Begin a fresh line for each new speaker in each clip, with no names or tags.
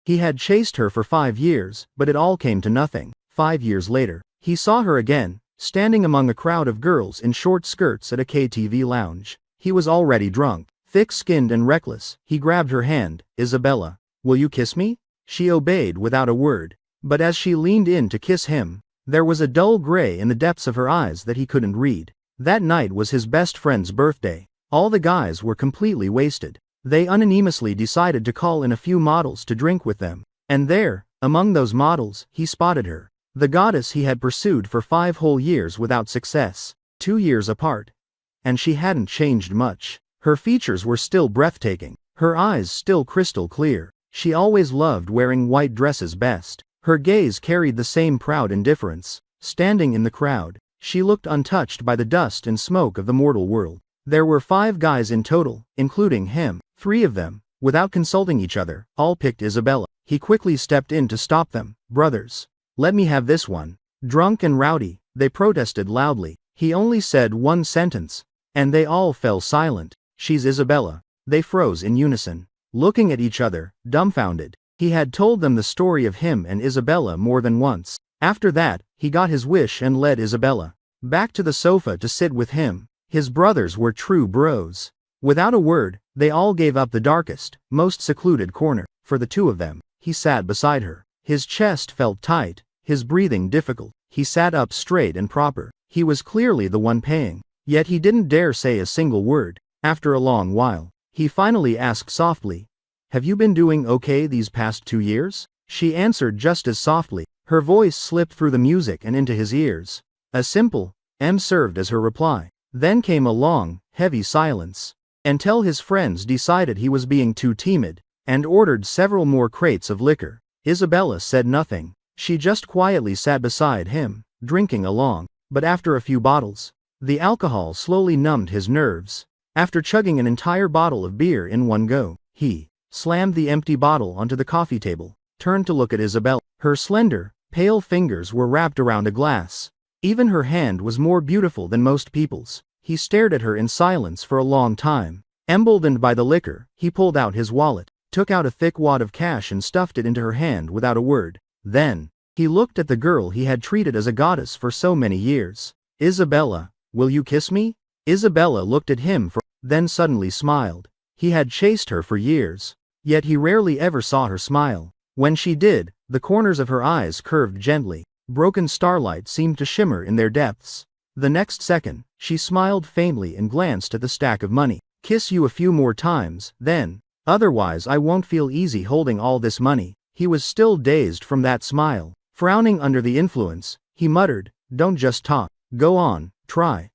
He had chased her for 5 years, but it all came to nothing. 5 years later, he saw her again, standing among a crowd of girls in short skirts at a KTV lounge. He was already drunk, thick-skinned and reckless. He grabbed her hand. "Isabella, will you kiss me?" She obeyed without a word. But as she leaned in to kiss him, there was a dull gray in the depths of her eyes that he couldn't read. That night was his best friend's birthday. All the guys were completely wasted. They unanimously decided to call in a few models to drink with them. And there, among those models, he spotted her. The goddess he had pursued for 5 whole years without success. 2 years apart. And she hadn't changed much. Her features were still breathtaking. Her eyes still crystal clear. She always loved wearing white dresses best. Her gaze carried the same proud indifference. Standing in the crowd, she looked untouched by the dust and smoke of the mortal world. There were 5 guys in total, including him. 3 of them, without consulting each other, all picked Isabella. He quickly stepped in to stop them. "Brothers, let me have this one." Drunk and rowdy, they protested loudly. He only said one sentence, and they all fell silent. "She's Isabella." They froze in unison, looking at each other, dumbfounded. He had told them the story of him and Isabella more than once. After that, he got his wish and led Isabella back to the sofa to sit with him. His brothers were true bros. Without a word, they all gave up the darkest, most secluded corner. For the 2 of them, he sat beside her. His chest felt tight, his breathing difficult. He sat up straight and proper. He was clearly the one paying. Yet he didn't dare say a single word. After a long while, he finally asked softly, "Have you been doing okay these past 2 years?" She answered just as softly. Her voice slipped through the music and into his ears. A simple "M" served as her reply. Then came a long, heavy silence. Until his friends decided he was being too timid, and ordered several more crates of liquor. Isabella said nothing. She just quietly sat beside him, drinking along. But after a few bottles, the alcohol slowly numbed his nerves. After chugging an entire bottle of beer in one go, he slammed the empty bottle onto the coffee table, turned to look at Isabella. Her slender, pale fingers were wrapped around a glass. Even her hand was more beautiful than most people's. He stared at her in silence for a long time. Emboldened by the liquor, he pulled out his wallet, took out a thick wad of cash and stuffed it into her hand without a word. Then, he looked at the girl he had treated as a goddess for so many years. "Isabella, will you kiss me?" Isabella looked at him then suddenly smiled. He had chased her for years, yet he rarely ever saw her smile. When she did, the corners of her eyes curved gently. Broken starlight seemed to shimmer in their depths. The next second, she smiled faintly and glanced at the stack of money. "Kiss you a few more times, then. Otherwise I won't feel easy holding all this money." He was still dazed from that smile. Frowning under the influence, he muttered, "Don't just talk. Go on, try."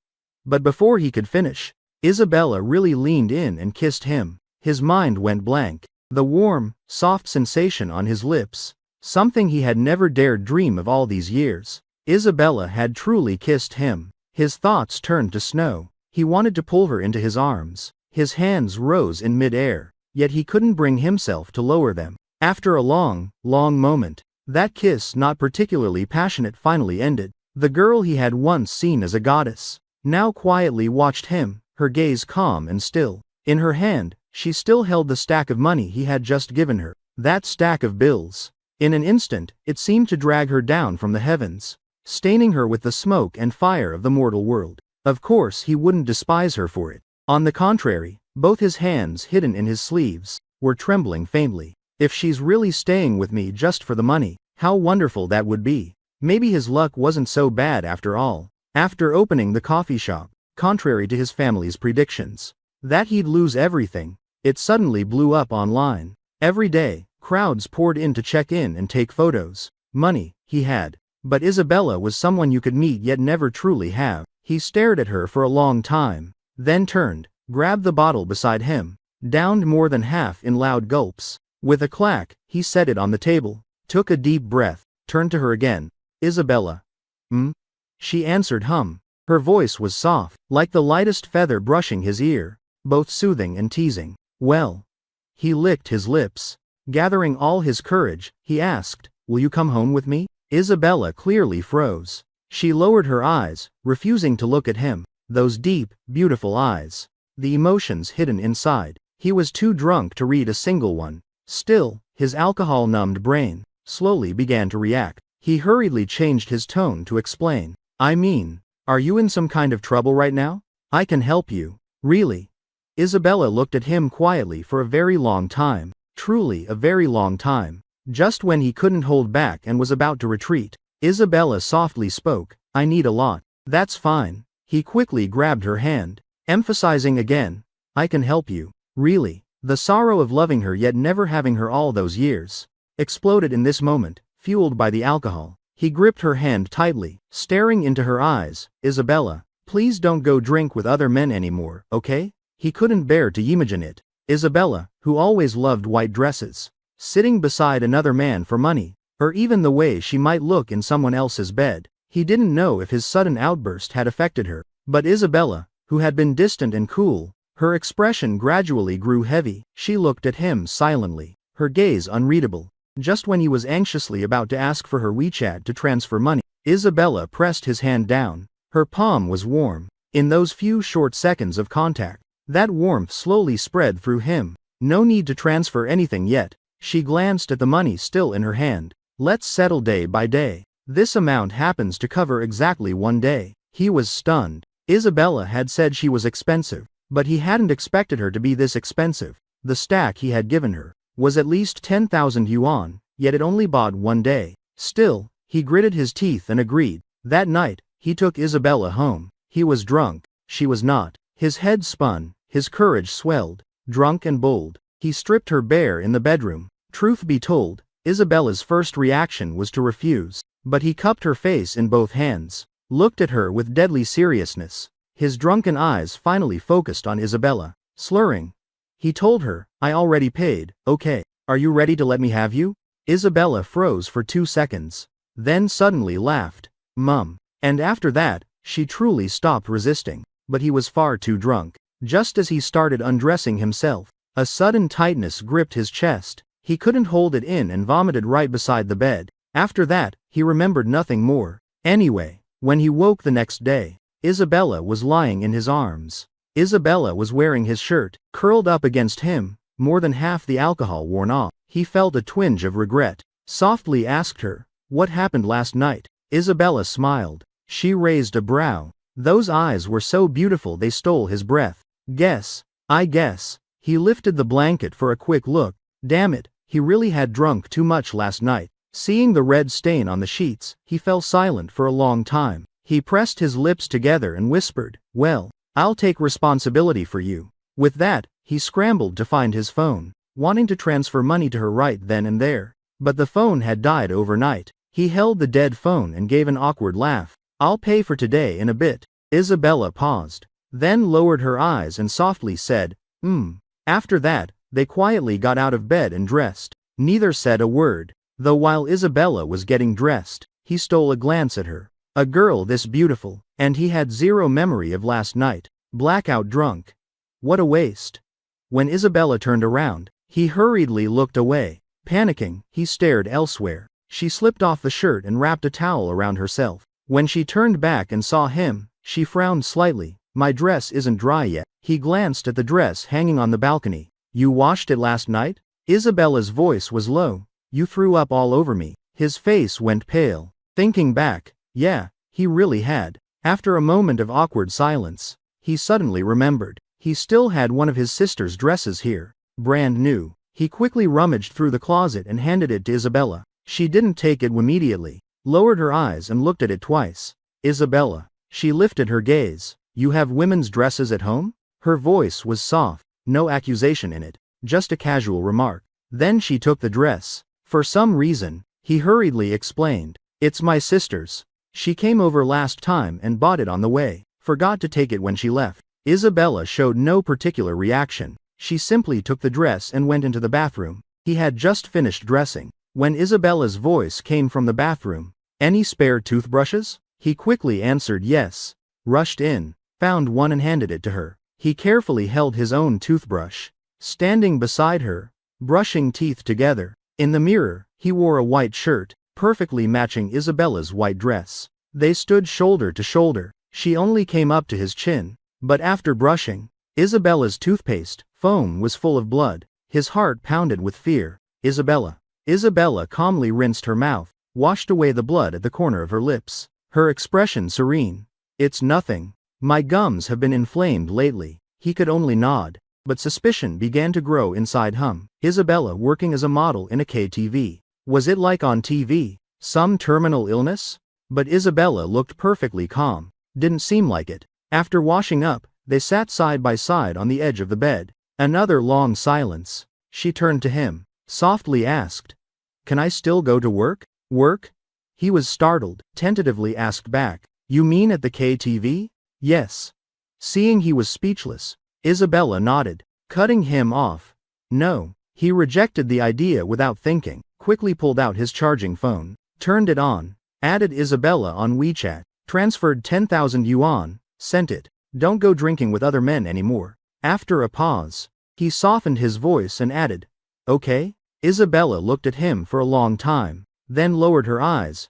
But before he could finish, Isabella really leaned in and kissed him. His mind went blank. The warm, soft sensation on his lips, something he had never dared dream of all these years. Isabella had truly kissed him. His thoughts turned to snow. He wanted to pull her into his arms. His hands rose in mid-air, yet he couldn't bring himself to lower them. After a long, long moment, that kiss, not particularly passionate, finally ended. The girl he had once seen as a goddess now quietly watched him, her gaze calm and still. In her hand, she still held the stack of money he had just given her. That stack of bills. In an instant, it seemed to drag her down from the heavens, staining her with the smoke and fire of the mortal world. Of course he wouldn't despise her for it. On the contrary, both his hands, hidden in his sleeves, were trembling faintly. "If she's really staying with me just for the money, how wonderful that would be." Maybe his luck wasn't so bad after all. After opening the coffee shop, contrary to his family's predictions, that he'd lose everything, it suddenly blew up online. Every day, crowds poured in to check in and take photos. Money, he had. But Isabella was someone you could meet yet never truly have. He stared at her for a long time, then turned, grabbed the bottle beside him, downed more than half in loud gulps. With a clack, he set it on the table, took a deep breath, turned to her again. "Isabella." She answered Her voice was soft, like the lightest feather brushing his ear, both soothing and teasing. "Well." He licked his lips. Gathering all his courage, he asked, "Will you come home with me?" Isabella clearly froze. She lowered her eyes, refusing to look at him. Those deep, beautiful eyes. The emotions hidden inside. He was too drunk to read a single one. Still, His alcohol-numbed brain slowly began to react. He hurriedly changed his tone to explain. I mean, are you in some kind of trouble right now? I can help you. Really? Isabella looked at him quietly for a very long time. Truly a very long time. Just when he couldn't hold back and was about to retreat, Isabella softly spoke, I need a lot. That's fine. He quickly grabbed her hand, emphasizing again, I can help you. Really? The sorrow of loving her yet never having her all those years exploded in this moment, fueled by the alcohol. He gripped her hand tightly, staring into her eyes. Isabella, please don't go drink with other men anymore, okay? He couldn't bear to imagine it. Isabella, who always loved white dresses, sitting beside another man for money, or even the way she might look in someone else's bed. He didn't know if his sudden outburst had affected her. But Isabella, who had been distant and cool, her expression gradually grew heavy. She looked at him silently, her gaze unreadable. Just when he was anxiously about to ask for her WeChat to transfer money, Isabella pressed his hand down. Her palm was warm. In those few short seconds of contact, that warmth slowly spread through him. No need to transfer anything yet. She glanced at the money still in her hand. Let's settle day by day. This amount happens to cover exactly 1 day. He was stunned. Isabella had said she was expensive, but he hadn't expected her to be this expensive. The stack he had given her was at least 10,000 yuan, yet it only bought 1 day. Still, he gritted his teeth and agreed. That night, he took Isabella home. He was drunk. She was not. His head spun, his courage swelled. Drunk and bold, he stripped her bare in the bedroom. Truth be told, Isabella's first reaction was to refuse, but he cupped her face in both hands, looked at her with deadly seriousness. His drunken eyes finally focused on Isabella. Slurring, he told her, I already paid, okay. Are you ready to let me have you? Isabella froze for 2 seconds, then suddenly laughed. Mum. And after that, she truly stopped resisting. But he was far too drunk. Just as he started undressing himself, a sudden tightness gripped his chest. He couldn't hold it in and vomited right beside the bed. After that, he remembered nothing more. Anyway, when he woke the next day, Isabella was lying in his arms. Isabella was wearing his shirt, curled up against him, more than half the alcohol worn off. He felt a twinge of regret. Softly asked her, what happened last night? Isabella smiled. She raised a brow. Those eyes were so beautiful they stole his breath. I guess. He lifted the blanket for a quick look. Damn it, he really had drunk too much last night. Seeing the red stain on the sheets, he fell silent for a long time. He pressed his lips together and whispered, well, I'll take responsibility for you. With that, he scrambled to find his phone, wanting to transfer money to her right then and there. But the phone had died overnight. He held the dead phone and gave an awkward laugh. I'll pay for today in a bit. Isabella paused, then lowered her eyes and softly said, After that, they quietly got out of bed and dressed. Neither said a word, though while Isabella was getting dressed, he stole a glance at her. A girl this beautiful, and he had zero memory of last night. Blackout drunk. What a waste. When Isabella turned around, he hurriedly looked away. Panicking, he stared elsewhere. She slipped off the shirt and wrapped a towel around herself. When she turned back and saw him, she frowned slightly. My dress isn't dry yet. He glanced at the dress hanging on the balcony. You washed it last night? Isabella's voice was low. You threw up all over me. His face went pale. Thinking back, yeah, he really had. After a moment of awkward silence, he suddenly remembered. He still had one of his sister's dresses here. Brand new. He quickly rummaged through the closet and handed it to Isabella. She didn't take it immediately, lowered her eyes and looked at it twice. Isabella. She lifted her gaze. You have women's dresses at home? Her voice was soft, no accusation in it, just a casual remark. Then she took the dress. For some reason, he hurriedly explained. It's my sister's. She came over last time and bought it on the way. Forgot to take it when she left. Isabella showed no particular reaction. She simply took the dress and went into the bathroom. He had just finished dressing when Isabella's voice came from the bathroom. Any spare toothbrushes? He quickly answered yes. Rushed in, found one and handed it to her. He carefully held his own toothbrush, standing beside her, brushing teeth together. In the mirror, he wore a white shirt, perfectly matching Isabella's white dress. They stood shoulder to shoulder. She only came up to his chin. But after brushing, Isabella's toothpaste foam was full of blood. His heart pounded with fear. Isabella. Isabella calmly rinsed her mouth, washed away the blood at the corner of her lips. Her expression serene. It's nothing. My gums have been inflamed lately. He could only nod. But suspicion began to grow inside him. Isabella working as a model in a KTV. Was it like on TV? Some terminal illness? But Isabella looked perfectly calm. Didn't seem like it. After washing up, they sat side by side on the edge of the bed. Another long silence. She turned to him, softly asked, "Can I still go to work?" "Work?" He was startled, tentatively asked back, "You mean at the KTV?" "Yes." Seeing he was speechless, Isabella nodded, cutting him off. "No." He rejected the idea without thinking, quickly pulled out his charging phone, turned it on, added Isabella on WeChat, transferred 10,000 yuan, sent it. "Don't go drinking with other men anymore." After a pause, he softened his voice and added, "Okay?" Isabella looked at him for a long time, then lowered her eyes.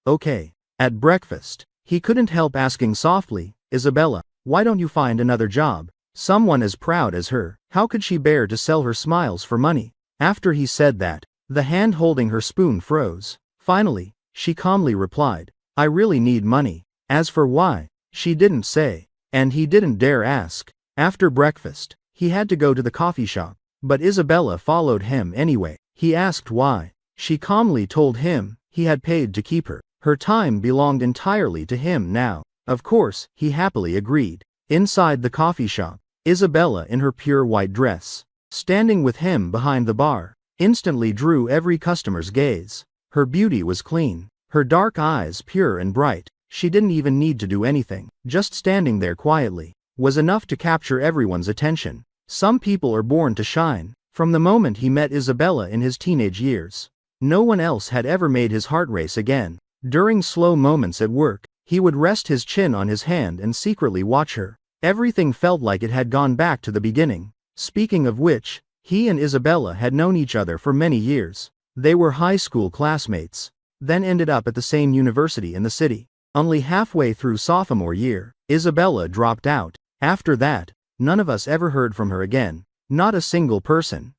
"Okay." At breakfast, he couldn't help asking softly, "Isabella, why don't you find another job?" Someone as proud as her, how could she bear to sell her smiles for money? After he said that, the hand holding her spoon froze. Finally, she calmly replied, "I really need money." As for why, she didn't say, and he didn't dare ask. After breakfast, he had to go to the coffee shop, but Isabella followed him anyway. He asked why. She calmly told him he had paid to keep her. Her time belonged entirely to him now. Of course, he happily agreed. Inside the coffee shop, Isabella in her pure white dress, standing with him behind the bar, instantly drew every customer's gaze. Her beauty was clean, her dark eyes pure and bright. She didn't even need to do anything. Just standing there quietly was enough to capture everyone's attention. Some people are born to shine. From the moment he met Isabella in his teenage years, no one else had ever made his heart race again. During slow moments at work, he would rest his chin on his hand and secretly watch her. Everything felt like it had gone back to the beginning. Speaking of which, he and Isabella had known each other for many years. They were high school classmates, then ended up at the same university in the city. Only halfway through sophomore year, Isabella dropped out. After that, none of us ever heard from her again. Not a single person.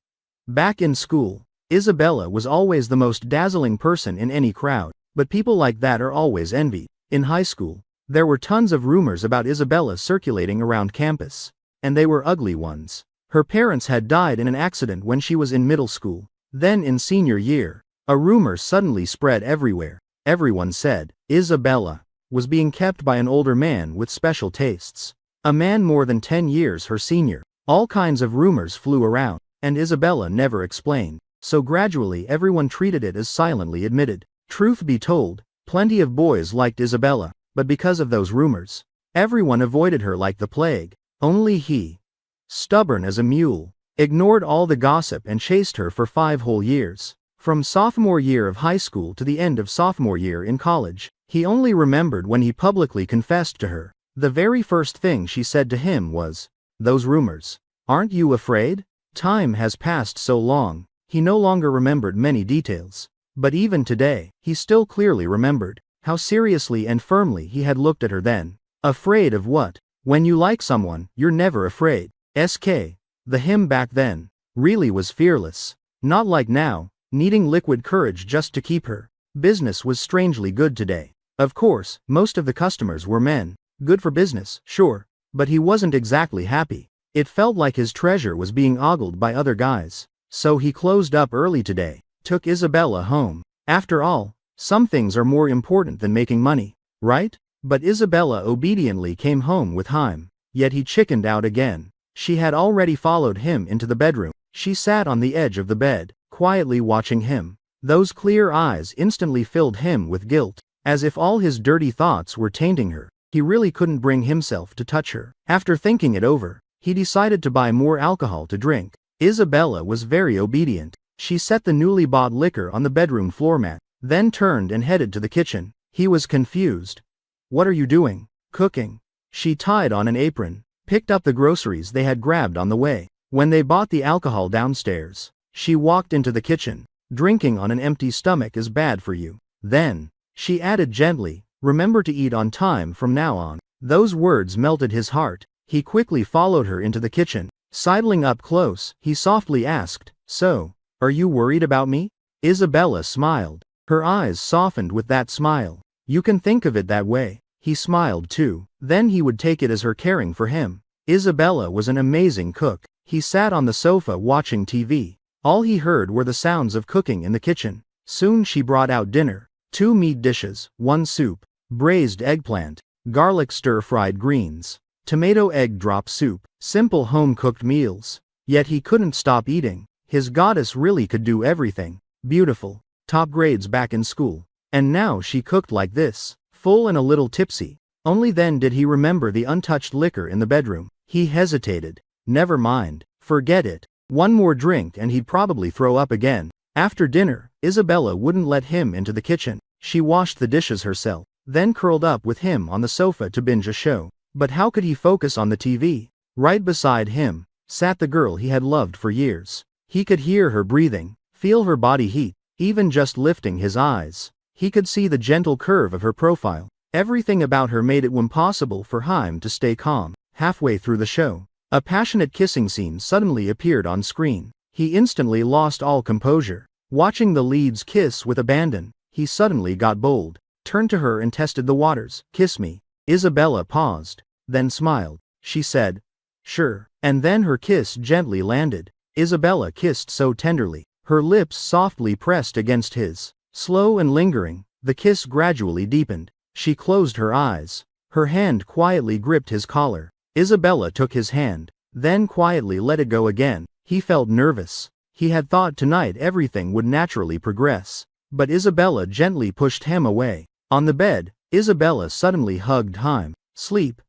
Back in school, Isabella was always the most dazzling person in any crowd, but people like that are always envied. In high school, there were tons of rumors about Isabella circulating around campus, and they were ugly ones. Her parents had died in an accident when she was in middle school. Then in senior year, a rumor suddenly spread everywhere. Everyone said Isabella was being kept by an older man with special tastes. A man more than 10 years her senior. All kinds of rumors flew around, and Isabella never explained. So gradually everyone treated it as silently admitted. Truth be told, plenty of boys liked Isabella, but because of those rumors, everyone avoided her like the plague. Only he, stubborn as a mule, ignored all the gossip and chased her for 5 whole years. From sophomore year of high school to the end of sophomore year in college, he only remembered when he publicly confessed to her. The very first thing she said to him was, "Those rumors. Aren't you afraid?" Time has passed so long, he no longer remembered many details. But even today, he still clearly remembered how seriously and firmly he had looked at her then. Afraid of what? When you like someone, you're never afraid. The him back then really was fearless. Not like now, needing liquid courage just to keep her. Business was strangely good today. Of course, most of the customers were men. Good for business, sure, but he wasn't exactly happy. It felt like his treasure was being ogled by other guys. So he closed up early today, took Isabella home. After all, some things are more important than making money, right? But Isabella obediently came home with Haim. Yet he chickened out again. She had already followed him into the bedroom. She sat on the edge of the bed, quietly watching him. Those clear eyes instantly filled him with guilt, as if all his dirty thoughts were tainting her. He really couldn't bring himself to touch her. After thinking it over, he decided to buy more alcohol to drink. Isabella was very obedient. She set the newly bought liquor on the bedroom floor mat, then turned and headed to the kitchen. He was confused. "What are you doing?" "Cooking." She tied on an apron, picked up the groceries they had grabbed on the way. When they bought the alcohol downstairs, she walked into the kitchen. "Drinking on an empty stomach is bad for you." Then, she added gently, "Remember to eat on time from now on." Those words melted his heart. He quickly followed her into the kitchen. Sidling up close, he softly asked, "So, Are you worried about me? Isabella smiled. Her eyes softened with that smile. You can think of it that way. He smiled too. Then he would take it as her caring for him. Isabella was an amazing cook. He sat on the sofa watching TV. All he heard were the sounds of cooking in the kitchen. Soon she brought out dinner. 2 meat dishes, 1 soup, braised eggplant, garlic stir-fried greens, tomato egg drop soup, simple home-cooked meals. Yet he couldn't stop eating. His goddess really could do everything. Beautiful. Top grades back in school. And now she cooked like this. Full and a little tipsy. Only then did he remember the untouched liquor in the bedroom. He hesitated. Never mind. Forget it. 1 more drink and he'd probably throw up again. After dinner, Isabella wouldn't let him into the kitchen. She washed the dishes herself, then curled up with him on the sofa to binge a show. But how could he focus on the TV? Right beside him sat the girl he had loved for years. He could hear her breathing, feel her body heat, even just lifting his eyes. He could see the gentle curve of her profile. Everything about her made it impossible for him to stay calm. Halfway through the show, a passionate kissing scene suddenly appeared on screen. He instantly lost all composure. Watching the leads kiss with abandon, he suddenly got bold, turned to her and tested the waters. Kiss me. Isabella paused, then smiled. She said, sure. And then her kiss gently landed. Isabella kissed so tenderly, her lips softly pressed against his. Slow and lingering, the kiss gradually deepened. She closed her eyes. Her hand quietly gripped his collar. Isabella took his hand, then quietly let it go again. He felt nervous. He had thought tonight everything would naturally progress. But Isabella gently pushed him away. On the bed, Isabella suddenly hugged him. Sleep,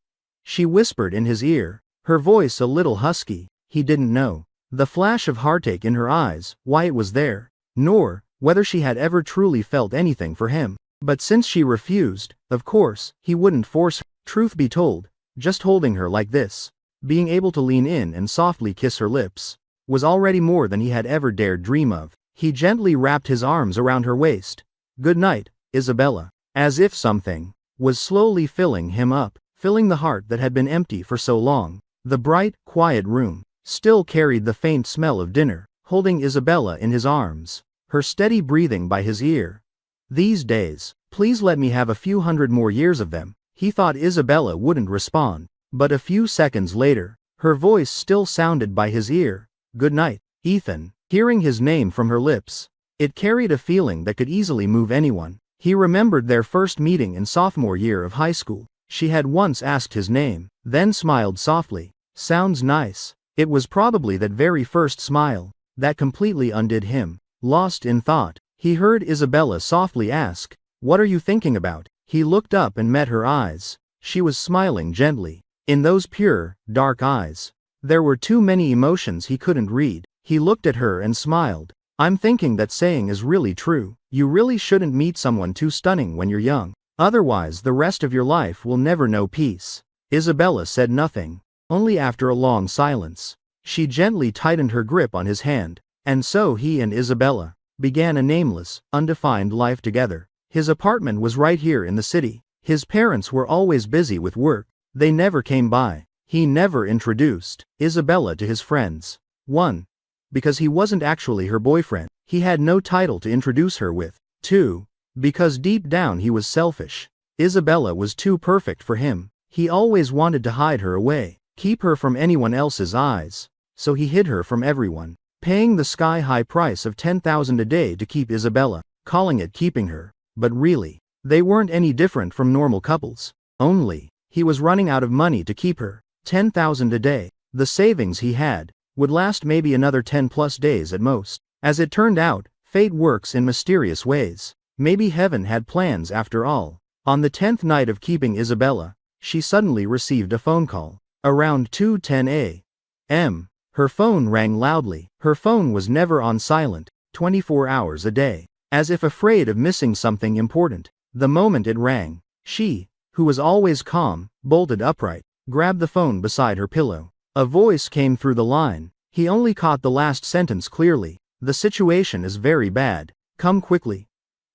she whispered in his ear, her voice a little husky. He didn't know the flash of heartache in her eyes, why it was there, nor whether she had ever truly felt anything for him. But since she refused, of course, he wouldn't force her. Truth be told, just holding her like this, being able to lean in and softly kiss her lips, was already more than he had ever dared dream of. He gently wrapped his arms around her waist. Good night, Isabella. As if something was slowly filling him up, filling the heart that had been empty for so long. The bright, quiet room still carried the faint smell of dinner. Holding Isabella in his arms, her steady breathing by his ear. These days, please let me have a few hundred more years of them. He thought Isabella wouldn't respond, but a few seconds later, her voice still sounded by his ear. Good night, Ethan. Hearing his name from her lips, it carried a feeling that could easily move anyone. He remembered their first meeting in sophomore year of high school. She had once asked his name, then smiled softly. Sounds nice. It was probably that very first smile that completely undid him. Lost in thought, he heard Isabella softly ask, "What are you thinking about?" He looked up and met her eyes. She was smiling gently. In those pure, dark eyes, there were too many emotions he couldn't read. He looked at her and smiled. I'm thinking that saying is really true. You really shouldn't meet someone too stunning when you're young. Otherwise the rest of your life will never know peace. Isabella said nothing. Only after a long silence, she gently tightened her grip on his hand. And so he and Isabella began a nameless, undefined life together. His apartment was right here in the city. His parents were always busy with work. They never came by. He never introduced Isabella to his friends. 1. Because he wasn't actually her boyfriend. He had no title to introduce her with. 2. Because deep down he was selfish. Isabella was too perfect for him. He always wanted to hide her away, keep her from anyone else's eyes. So he hid her from everyone, paying the sky-high price of $10,000 a day to keep Isabella, calling it keeping her. But really, they weren't any different from normal couples. Only, he was running out of money to keep her. $10,000 a day. The savings he had would last maybe another 10+ days at most. As it turned out, fate works in mysterious ways. Maybe heaven had plans after all. On the 10th night of keeping Isabella, she suddenly received a phone call. Around 2:10 a.m., her phone rang loudly. Her phone was never on silent, 24 hours a day, as if afraid of missing something important. The moment it rang, she, who was always calm, bolted upright, grabbed the phone beside her pillow. A voice came through the line. He only caught the last sentence clearly. The situation is very bad. Come quickly.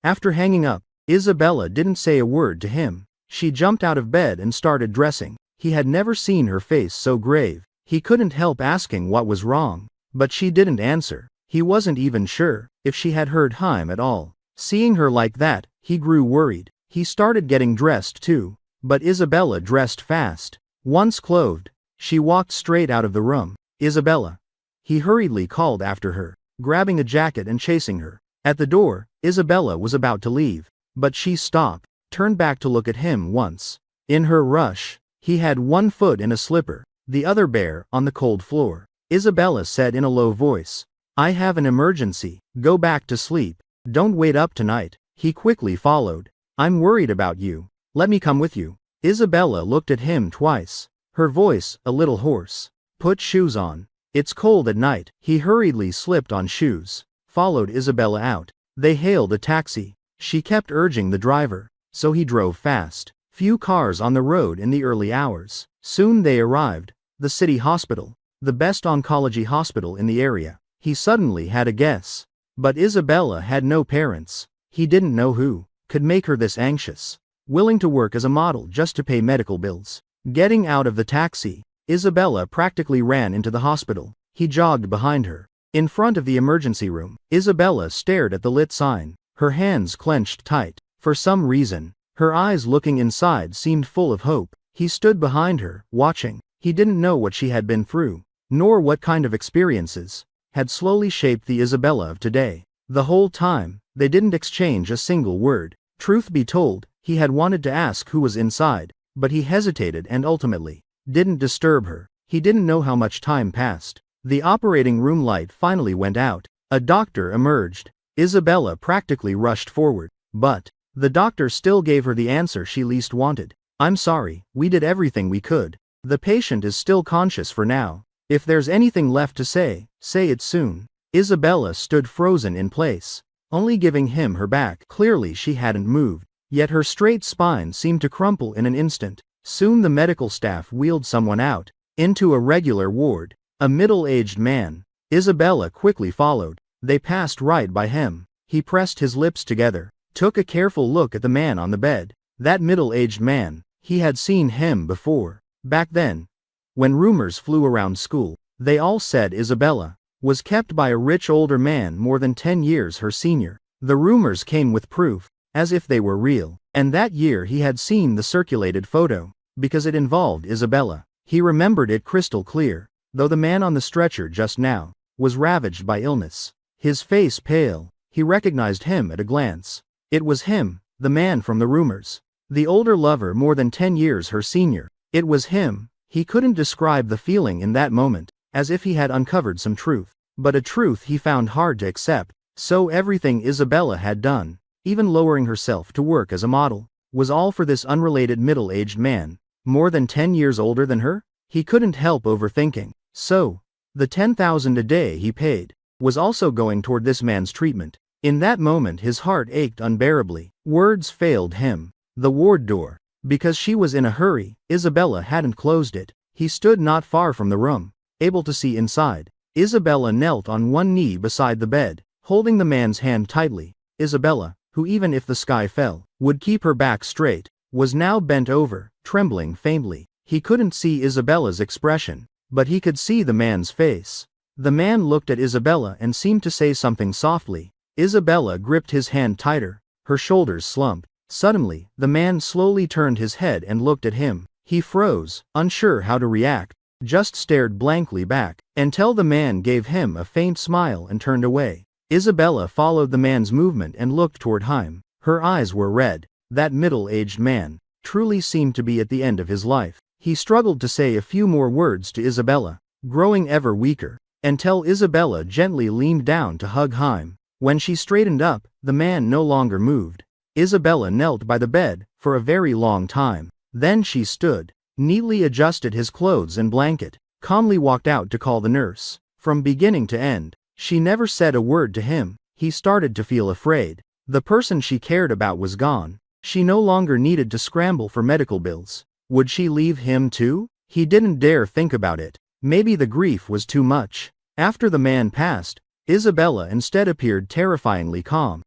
After hanging up, Isabella didn't say a word to him. She jumped out of bed and started dressing. He had never seen her face so grave. He couldn't help asking what was wrong, but she didn't answer. He wasn't even sure if she had heard him at all. Seeing her like that, he grew worried. He started getting dressed too. But Isabella dressed fast. Once clothed, she walked straight out of the room. Isabella. He hurriedly called after her, grabbing a jacket and chasing her. At the door, Isabella was about to leave, but she stopped, turned back to look at him once. In her rush, he had one foot in a slipper, the other bare on the cold floor. Isabella said in a low voice, "I have an emergency, go back to sleep. Don't wait up tonight." He quickly followed. "I'm worried about you. Let me come with you." Isabella looked at him twice, her voice a little hoarse. "Put shoes on. It's cold at night." He hurriedly slipped on shoes, followed Isabella out. They hailed a taxi. She kept urging the driver, so he drove fast. Few cars on the road in the early hours. Soon they arrived. The city hospital, the best oncology hospital in the area. He suddenly had a guess. But Isabella had no parents. He didn't know who could make her this anxious, willing to work as a model just to pay medical bills. Getting out of the taxi, Isabella practically ran into the hospital. He jogged behind her. In front of the emergency room, Isabella stared at the lit sign, her hands clenched tight. For some reason, her eyes looking inside seemed full of hope. He stood behind her, watching. He didn't know what she had been through, nor what kind of experiences had slowly shaped the Isabella of today. The whole time, they didn't exchange a single word. Truth be told, he had wanted to ask who was inside, but he hesitated and ultimately didn't disturb her. He didn't know how much time passed. The operating room light finally went out. A doctor emerged. Isabella practically rushed forward, but the doctor still gave her the answer she least wanted. "I'm sorry, we did everything we could. The patient is still conscious for now. If there's anything left to say it soon." Isabella stood frozen in place, only giving him her back. Clearly she hadn't moved, yet her straight spine seemed to crumple in an instant. Soon the medical staff wheeled someone out, into a regular ward, a middle-aged man. Isabella quickly followed. They passed right by him. He pressed his lips together, took a careful look at the man on the bed. That middle-aged man, he had seen him before. Back then, when rumors flew around school, they all said Isabella was kept by a rich older man more than 10 years her senior. The rumors came with proof, as if they were real. And that year he had seen the circulated photo, because it involved Isabella. He remembered it crystal clear, though the man on the stretcher just now was ravaged by illness. His face pale, he recognized him at a glance. It was him, the man from the rumors. The older lover more than 10 years her senior. It was him. He couldn't describe the feeling in that moment, as if he had uncovered some truth. But a truth he found hard to accept. So everything Isabella had done, even lowering herself to work as a model, was all for this unrelated middle-aged man, more than 10 years older than her? He couldn't help overthinking. So, the $10,000 a day he paid was also going toward this man's treatment. In that moment his heart ached unbearably. Words failed him. The ward door. Because she was in a hurry, Isabella hadn't closed it. He stood not far from the room, able to see inside. Isabella knelt on one knee beside the bed, holding the man's hand tightly. Isabella, who even if the sky fell, would keep her back straight, was now bent over, trembling faintly. He couldn't see Isabella's expression, but he could see the man's face. The man looked at Isabella and seemed to say something softly. Isabella gripped his hand tighter, her shoulders slumped. Suddenly, the man slowly turned his head and looked at him. He froze, unsure how to react, just stared blankly back, until the man gave him a faint smile and turned away. Isabella followed the man's movement and looked toward him. Her eyes were red. That middle-aged man truly seemed to be at the end of his life. He struggled to say a few more words to Isabella, growing ever weaker, until Isabella gently leaned down to hug him. When she straightened up, the man no longer moved. Isabella knelt by the bed for a very long time. Then she stood, neatly adjusted his clothes and blanket, calmly walked out to call the nurse. From beginning to end, she never said a word to him. He started to feel afraid. The person she cared about was gone. She no longer needed to scramble for medical bills. Would she leave him too? He didn't dare think about it. Maybe the grief was too much. After the man passed, Isabella instead appeared terrifyingly calm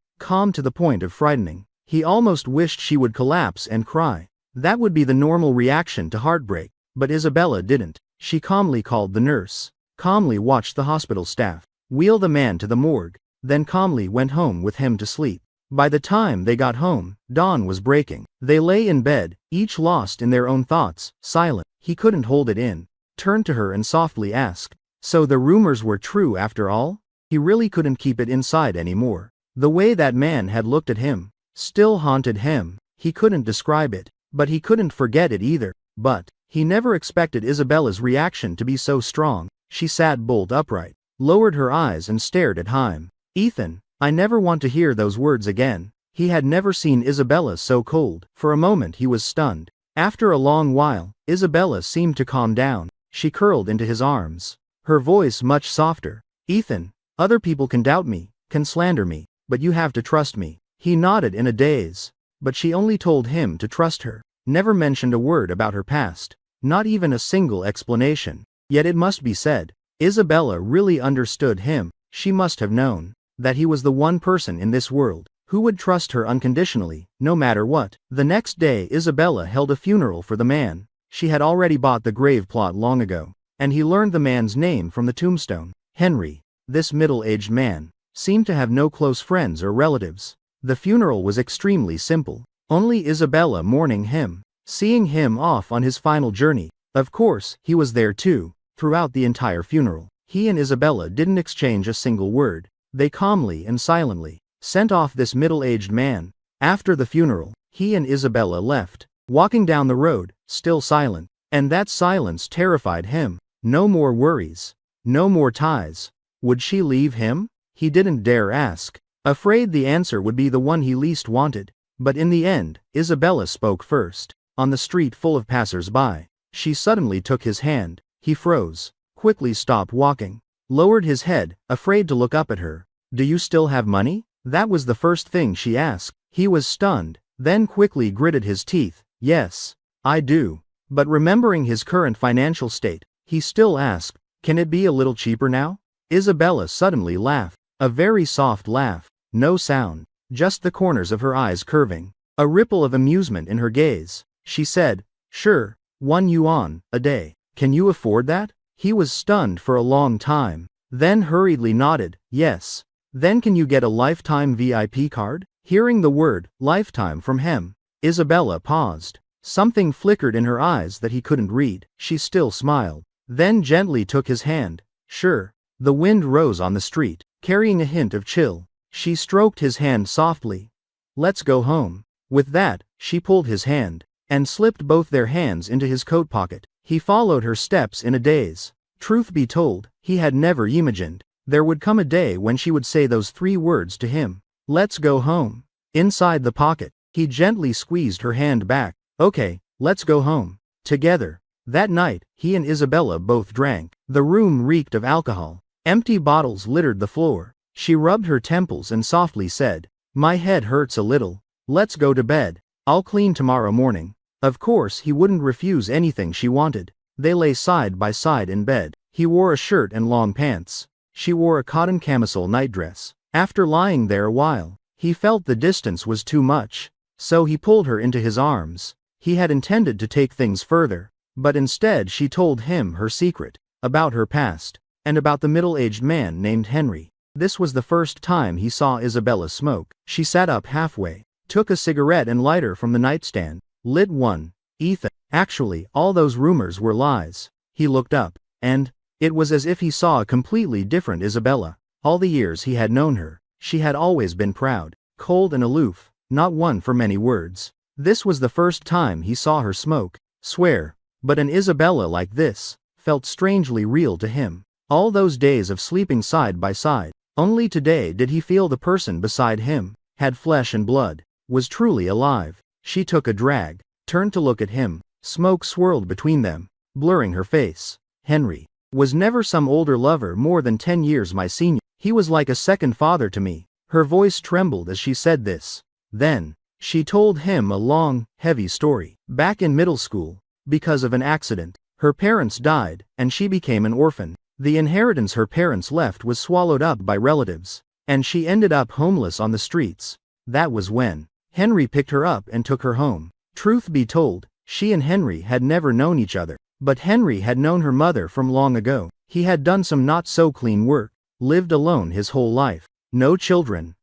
to the point of frightening. He almost wished she would collapse and cry. That would be the normal reaction to heartbreak, but Isabella didn't. She calmly called the nurse, calmly watched the hospital staff, wheel the man to the morgue, then calmly went home with him to sleep. By the time they got home, dawn was breaking. They lay in bed, each lost in their own thoughts, silent. He couldn't hold it in, turned to her and softly asked, "So the rumors were true after all?" He really couldn't keep it inside anymore. The way that man had looked at him still haunted him. He couldn't describe it, but he couldn't forget it either. But he never expected Isabella's reaction to be so strong. She sat bolt upright, lowered her eyes and stared at him. "Ethan, I never want to hear those words again." He had never seen Isabella so cold. For a moment he was stunned. After a long while, Isabella seemed to calm down. She curled into his arms, her voice much softer. "Ethan, other people can doubt me, can slander me, but you have to trust me." He nodded in a daze. But she only told him to trust her, never mentioned a word about her past, not even a single explanation. Yet it must be said, Isabella really understood him. She must have known that he was the one person in this world who would trust her unconditionally, no matter what. The next day Isabella held a funeral for the man. She had already bought the grave plot long ago, and he learned the man's name from the tombstone. Henry. This middle-aged man seemed to have no close friends or relatives. The funeral was extremely simple, only Isabella mourning him, seeing him off on his final journey. Of course, he was there too, throughout the entire funeral. He and Isabella didn't exchange a single word. They calmly and silently sent off this middle-aged man. After the funeral, he and Isabella left, walking down the road, still silent. And that silence terrified him. No more worries, no more ties. Would she leave him? He didn't dare ask, afraid the answer would be the one he least wanted. But in the end, Isabella spoke first. On the street full of passers-by, she suddenly took his hand. He froze, quickly stopped walking, lowered his head, afraid to look up at her. "Do you still have money?" That was the first thing she asked. He was stunned, then quickly gritted his teeth. "Yes, I do." But remembering his current financial state, he still asked, "Can it be a little cheaper now?" Isabella suddenly laughed, a very soft laugh, no sound, just the corners of her eyes curving, a ripple of amusement in her gaze. She said, "Sure, 1 yuan a day. Can you afford that?" He was stunned for a long time, then hurriedly nodded, "Yes." "Then can you get a lifetime VIP card?" Hearing the word lifetime from him, Isabella paused. Something flickered in her eyes that he couldn't read. She still smiled, then gently took his hand. "Sure." The wind rose on the street, carrying a hint of chill. She stroked his hand softly. "Let's go home." With that, she pulled his hand and slipped both their hands into his coat pocket. He followed her steps in a daze. Truth be told, he had never imagined there would come a day when she would say those 3 words to him. "Let's go home." Inside the pocket, he gently squeezed her hand back. "Okay, let's go home. Together." That night, he and Isabella both drank. The room reeked of alcohol. Empty bottles littered the floor. She rubbed her temples and softly said, "My head hurts a little. Let's go to bed. I'll clean tomorrow morning." Of course he wouldn't refuse anything she wanted. They lay side by side in bed. He wore a shirt and long pants. She wore a cotton camisole nightdress. After lying there a while, he felt the distance was too much. So he pulled her into his arms. He had intended to take things further, but instead she told him her secret, about her past, and about the middle-aged man named Henry. This was the first time he saw Isabella smoke. She sat up halfway, took a cigarette and lighter from the nightstand, lit one. "Ethan, actually, all those rumors were lies." He looked up, and it was as if he saw a completely different Isabella. All the years he had known her, she had always been proud, cold and aloof, not one for many words. This was the first time he saw her smoke. Swear. But an Isabella like this felt strangely real to him. All those days of sleeping side by side, only today did he feel the person beside him had flesh and blood, was truly alive. She took a drag, turned to look at him. Smoke swirled between them, blurring her face. "Henry was never some older lover more than 10 years my senior. He was like a second father to me." Her voice trembled as she said this. Then she told him a long, heavy story. Back in middle school, because of an accident, her parents died, and she became an orphan. The inheritance her parents left was swallowed up by relatives, and she ended up homeless on the streets. That was when Henry picked her up and took her home. Truth be told, she and Henry had never known each other, but Henry had known her mother from long ago. He had done some not-so-clean work, lived alone his whole life. No children.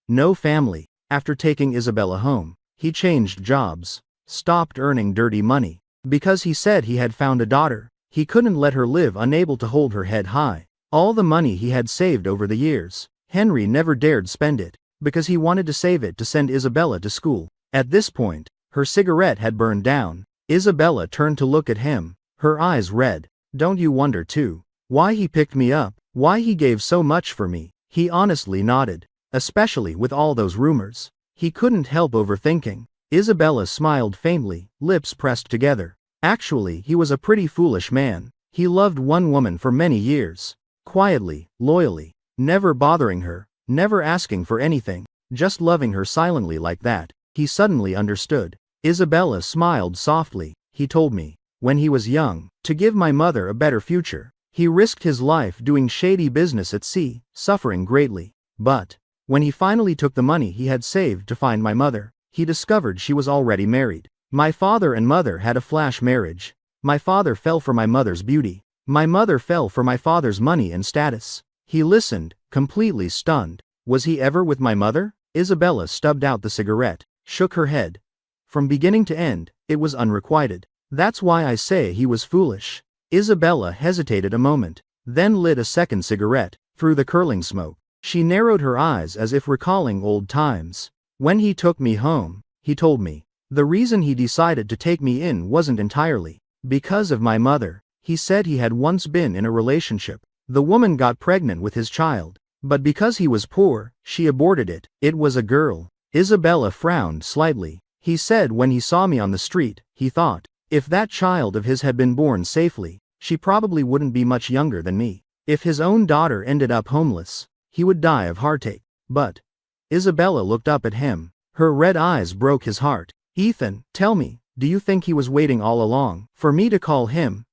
No family. After taking Isabella home, he changed jobs, stopped earning dirty money. Because he said he had found a daughter, he couldn't let her live unable to hold her head high. All the money he had saved over the years, Henry never dared spend it, because he wanted to save it to send Isabella to school. At this point, her cigarette had burned down. Isabella turned to look at him, her eyes red. Don't you wonder too, why he picked me up, why he gave so much for me? He honestly nodded, especially with all those rumors. He couldn't help overthinking. Isabella smiled faintly, lips pressed together. Actually, he was a pretty foolish man. He loved one woman for many years. Quietly, loyally, never bothering her, never asking for anything, just loving her silently like that. He suddenly understood. Isabella smiled softly. He told me, when he was young, to give my mother a better future. He risked his life doing shady business at sea, suffering greatly. But, when he finally took the money he had saved to find my mother, he discovered she was already married. My father and mother had a flash marriage. My father fell for my mother's beauty. My mother fell for my father's money and status. He listened, completely stunned. Was he ever with my mother? Isabella stubbed out the cigarette, shook her head. From beginning to end, it was unrequited. That's why I say he was foolish. Isabella hesitated a moment, then lit a second cigarette. Through the curling smoke, she narrowed her eyes as if recalling old times. When he took me home, he told me, the reason he decided to take me in wasn't entirely because of my mother. He said he had once been in a relationship. The woman got pregnant with his child, but because he was poor, she aborted it. It was a girl. Isabella frowned slightly. He said when he saw me on the street, he thought, if that child of his had been born safely, she probably wouldn't be much younger than me. If his own daughter ended up homeless, he would die of heartache. But Isabella looked up at him. Her red eyes broke his heart. Ethan, tell me, do you think he was waiting all along for me to call him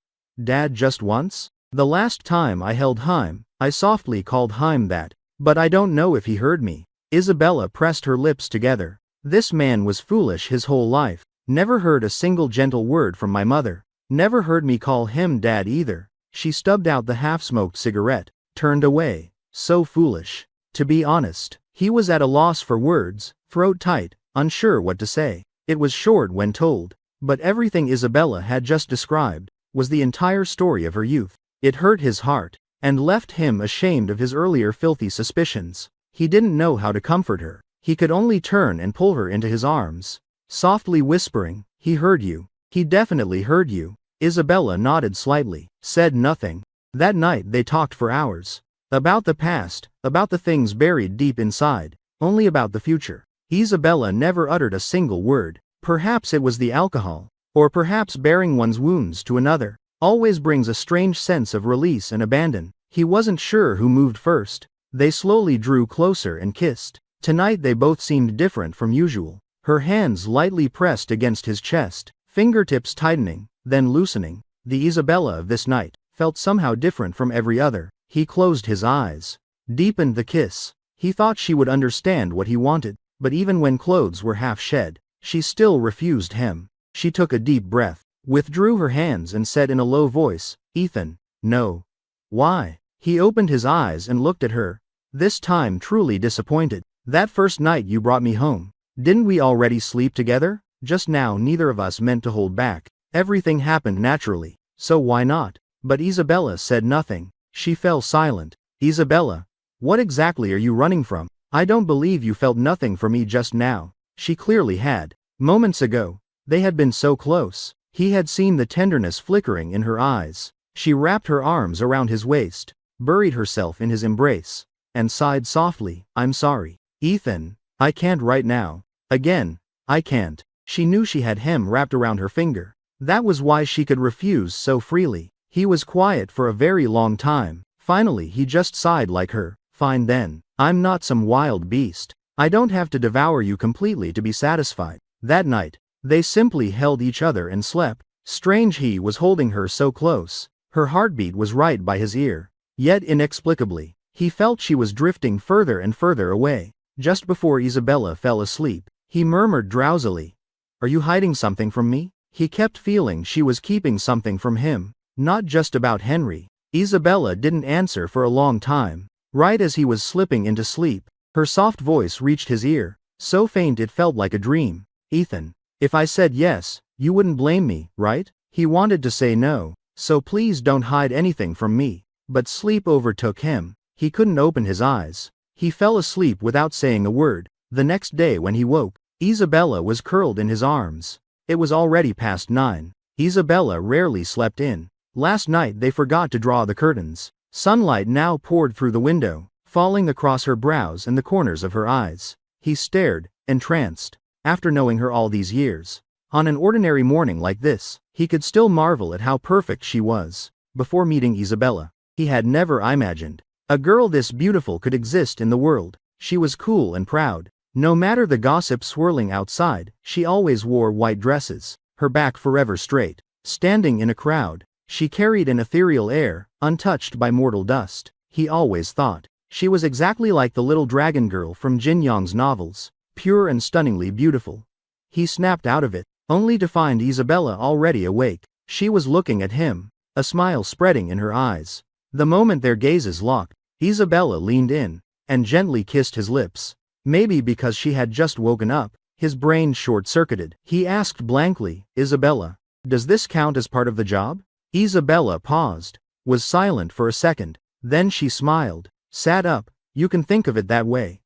Dad just once? The last time I held Haim, I softly called Haim that, but I don't know if he heard me. Isabella pressed her lips together. This man was foolish his whole life. Never heard a single gentle word from my mother. Never heard me call him Dad either. She stubbed out the half-smoked cigarette, turned away. So foolish. To be honest, he was at a loss for words, throat tight, unsure what to say. It was short when told, but everything Isabella had just described was the entire story of her youth. It hurt his heart, and left him ashamed of his earlier filthy suspicions. He didn't know how to comfort her. He could only turn and pull her into his arms, softly whispering, he heard you. He definitely heard you. Isabella nodded slightly, said nothing. That night they talked for hours. About the past, about the things buried deep inside, only about the future. Isabella never uttered a single word. Perhaps it was the alcohol, or perhaps bearing one's wounds to another always brings a strange sense of release and abandon. He wasn't sure who moved first. They slowly drew closer and kissed. Tonight they both seemed different from usual. Her hands lightly pressed against his chest, fingertips tightening, then loosening. The Isabella of this night felt somehow different from every other. He closed his eyes, deepened the kiss. He thought she would understand what he wanted, but even when clothes were half shed, she still refused him. She took a deep breath, withdrew her hands and said in a low voice, Ethan, no. Why? He opened his eyes and looked at her, this time truly disappointed. That first night you brought me home, didn't we already sleep together? Just now neither of us meant to hold back. Everything happened naturally, so why not? But Isabella said nothing. She fell silent. Isabella, what exactly are you running from? I don't believe you felt nothing for me just now. She clearly had. Moments ago, they had been so close. He had seen the tenderness flickering in her eyes. She wrapped her arms around his waist, buried herself in his embrace, and sighed softly, I'm sorry. Ethan, I can't right now. Again, I can't. She knew she had him wrapped around her finger. That was why she could refuse so freely. He was quiet for a very long time. Finally he just sighed like her. Fine then. I'm not some wild beast. I don't have to devour you completely to be satisfied. That night, they simply held each other and slept. Strange he was holding her so close. Her heartbeat was right by his ear. Yet inexplicably, he felt she was drifting further and further away. Just before Isabella fell asleep, he murmured drowsily, Are you hiding something from me? He kept feeling she was keeping something from him, not just about Henry. Isabella didn't answer for a long time. Right as he was slipping into sleep, her soft voice reached his ear, so faint it felt like a dream. Ethan, if I said yes, you wouldn't blame me, right? He wanted to say no, so please don't hide anything from me. But sleep overtook him. He couldn't open his eyes. He fell asleep without saying a word. The next day when he woke, Isabella was curled in his arms. It was already past 9. Isabella rarely slept in. Last night they forgot to draw the curtains. Sunlight now poured through the window, falling across her brows and the corners of her eyes. He stared, entranced. After knowing her all these years, on an ordinary morning like this, he could still marvel at how perfect she was. Before meeting Isabella, he had never imagined a girl this beautiful could exist in the world. She was cool and proud. No matter the gossip swirling outside, she always wore white dresses, her back forever straight. Standing in a crowd, she carried an ethereal air, untouched by mortal dust. He always thought she was exactly like the little dragon girl from Jin Yong's novels, pure and stunningly beautiful. He snapped out of it, only to find Isabella already awake. She was looking at him, a smile spreading in her eyes. The moment their gazes locked, Isabella leaned in and gently kissed his lips. Maybe because she had just woken up, his brain short-circuited. He asked blankly, Isabella, does this count as part of the job? Isabella paused, was silent for a second, then she smiled, sat up. You can think of it that way.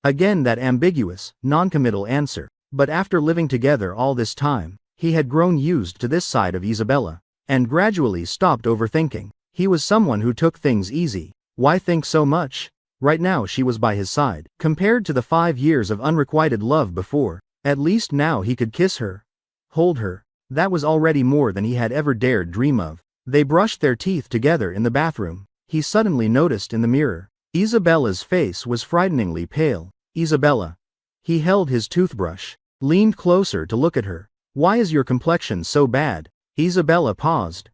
Again that ambiguous, non-committal answer. But after living together all this time, he had grown used to this side of Isabella, and gradually stopped overthinking. He was someone who took things easy. Why think so much? Right now she was by his side. Compared to the 5 years of unrequited love before, at least now he could kiss her, hold her. That was already more than he had ever dared dream of. They brushed their teeth together in the bathroom. He suddenly noticed in the mirror, Isabella's face was frighteningly pale. Isabella. He held his toothbrush, leaned closer to look at her. Why is your complexion so bad? Isabella paused.